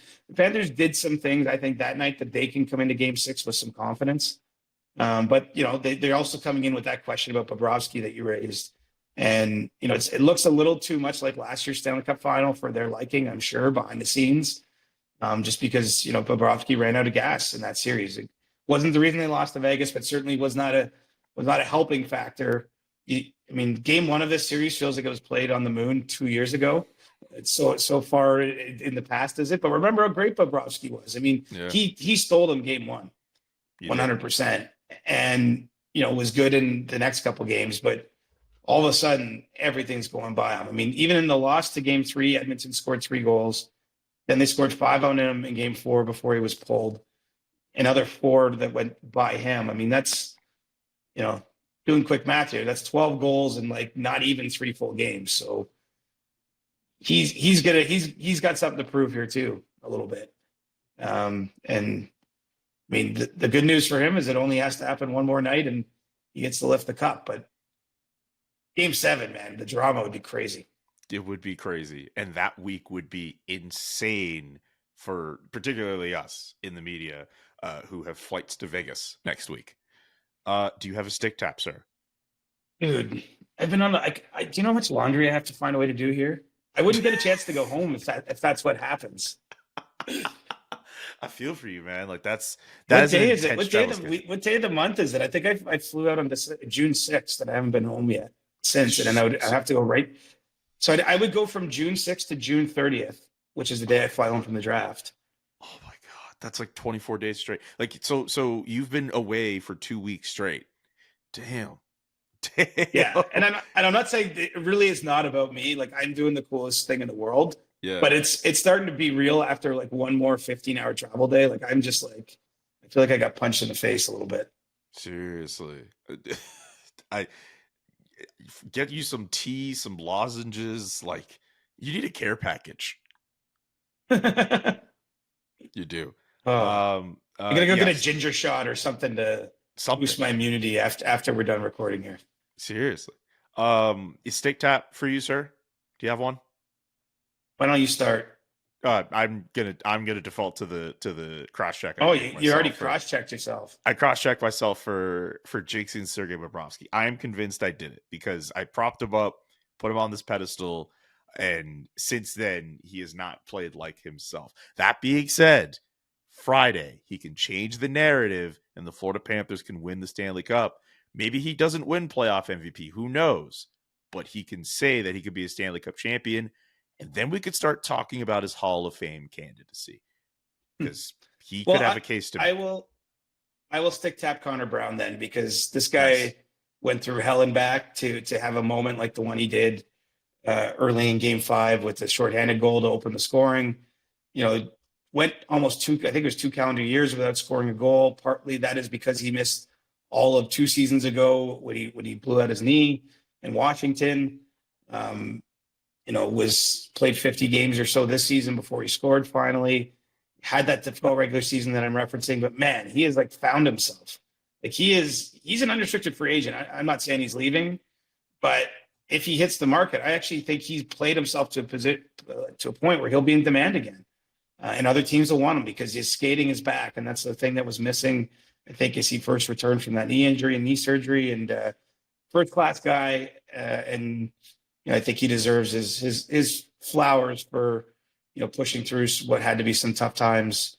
did some things, I think, that night that they can come into Game 6 with some confidence. But, you know, they're also coming in with that question about Bobrovsky that you raised. And, you know, it looks a little too much like last year's Stanley Cup final for their liking, I'm sure, behind the scenes, just because, you know, Bobrovsky ran out of gas in that series. It wasn't the reason they lost to Vegas, but certainly was not a helping factor. I mean, Game 1 of this series feels like it was played on the moon 2 years ago. It's so far in the past, is it? But remember how great Bobrovsky was. I mean, he stole them Game 1, 100%, and, you know, was good in the next couple games, but all of a sudden, everything's going by him. I mean, even in the loss to Game 3, Edmonton scored 3 goals. Then they scored 5 on him in Game 4 before he was pulled. Another 4 that went by him. I mean, that's, you know, doing quick math here. That's 12 goals in like not even 3 full games. So he's got something to prove here too, a little bit. And I mean, the good news for him is it only has to happen one more night and he gets to lift the cup. But Game 7, man, the drama would be crazy. It would be crazy. And that week would be insane for particularly us in the media who have flights to Vegas next week. Do you have a stick tap, sir? Dude, I've been on do you know how much laundry I have to find a way to do here? I wouldn't get a chance to go home if that's what happens. I feel for you, man. Like that what day is it? What day of the month is it? I think I flew out on June 6th and I haven't been home yet since. And then I have to go right. So I would go from June 6th to June 30th, which is the day I fly home from the draft. Oh my God. That's like 24 days straight. Like, so you've been away for 2 weeks straight. Damn. Yeah. And I'm not saying it really is not about me. Like, I'm doing the coolest thing in the world. Yeah. But it's starting to be real after like one more 15-hour travel day. Like, I'm just like, I feel like I got punched in the face a little bit. Seriously. I get you some tea, some lozenges. Like, you need a care package. You do. I'm gonna go get a ginger shot or something to boost my immunity after we're done recording here. Seriously. Is steak tap for you, sir? Do you have one? Why don't you start? I'm gonna default to the cross check. Oh, you already cross checked yourself. I cross checked myself for jinxing Sergei Bobrovsky. I am convinced I did it because I propped him up, put him on this pedestal, and since then he has not played like himself. That being said, Friday he can change the narrative, and the Florida Panthers can win the Stanley Cup. Maybe he doesn't win playoff MVP. Who knows? But he can say that he could be a Stanley Cup champion. And then we could start talking about his Hall of Fame candidacy because he could have a case to make. I will stick tap Connor Brown then because this guy went through hell and back to have a moment like the one he did early in Game 5 with the shorthanded goal to open the scoring. You know, went almost I think it was 2 calendar years without scoring a goal. Partly that is because he missed all of 2 seasons ago when he blew out his knee in Washington. You know, played 50 games or so this season before he scored finally. Had that difficult regular season that I'm referencing, but man, he has like found himself. Like he's an unrestricted free agent. I'm not saying he's leaving, but if he hits the market, I actually think he's played himself to a point where he'll be in demand again. And other teams will want him because his skating is back. And that's the thing that was missing, I think, as he first returned from that knee injury and knee surgery, and first class guy. And you know, I think he deserves his flowers for pushing through what had to be some tough times,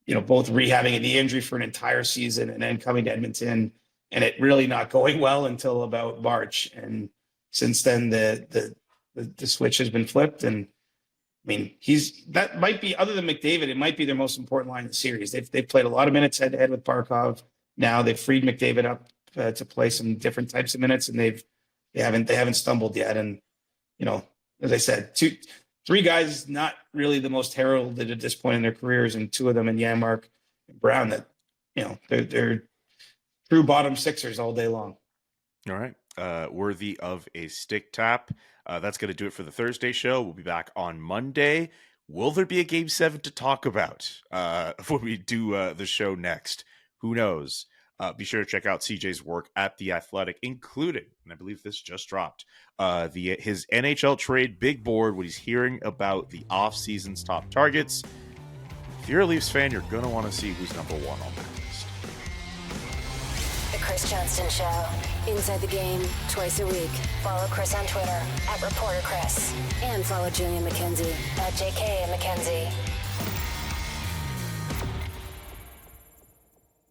both rehabbing a knee injury for an entire season and then coming to Edmonton and it really not going well until about March. And since then, the switch has been flipped. And I mean, that might be, other than McDavid, it might be their most important line in the series. They've played a lot of minutes head to head with Barkov. Now they've freed McDavid up to play some different types of minutes, and they haven't stumbled yet. And as I said, three guys not really the most heralded at this point in their careers, and two of them in Janmark and Brown that they're true bottom sixers all day long. All right. Worthy of a stick tap. That's going to do it for the Thursday show. We'll be back on Monday. Will there be a Game 7 to talk about when we do the show next? Who knows? Be sure to check out CJ's work at The Athletic, including, and I believe this just dropped, his NHL trade big board, what he's hearing about the off-season's top targets. If you're a Leafs fan, you're going to want to see who's number one on that list. The Chris Johnston Show. Inside the game, twice a week. Follow Chris on Twitter @ReporterChris. And follow Julian McKenzie @JK McKenzie.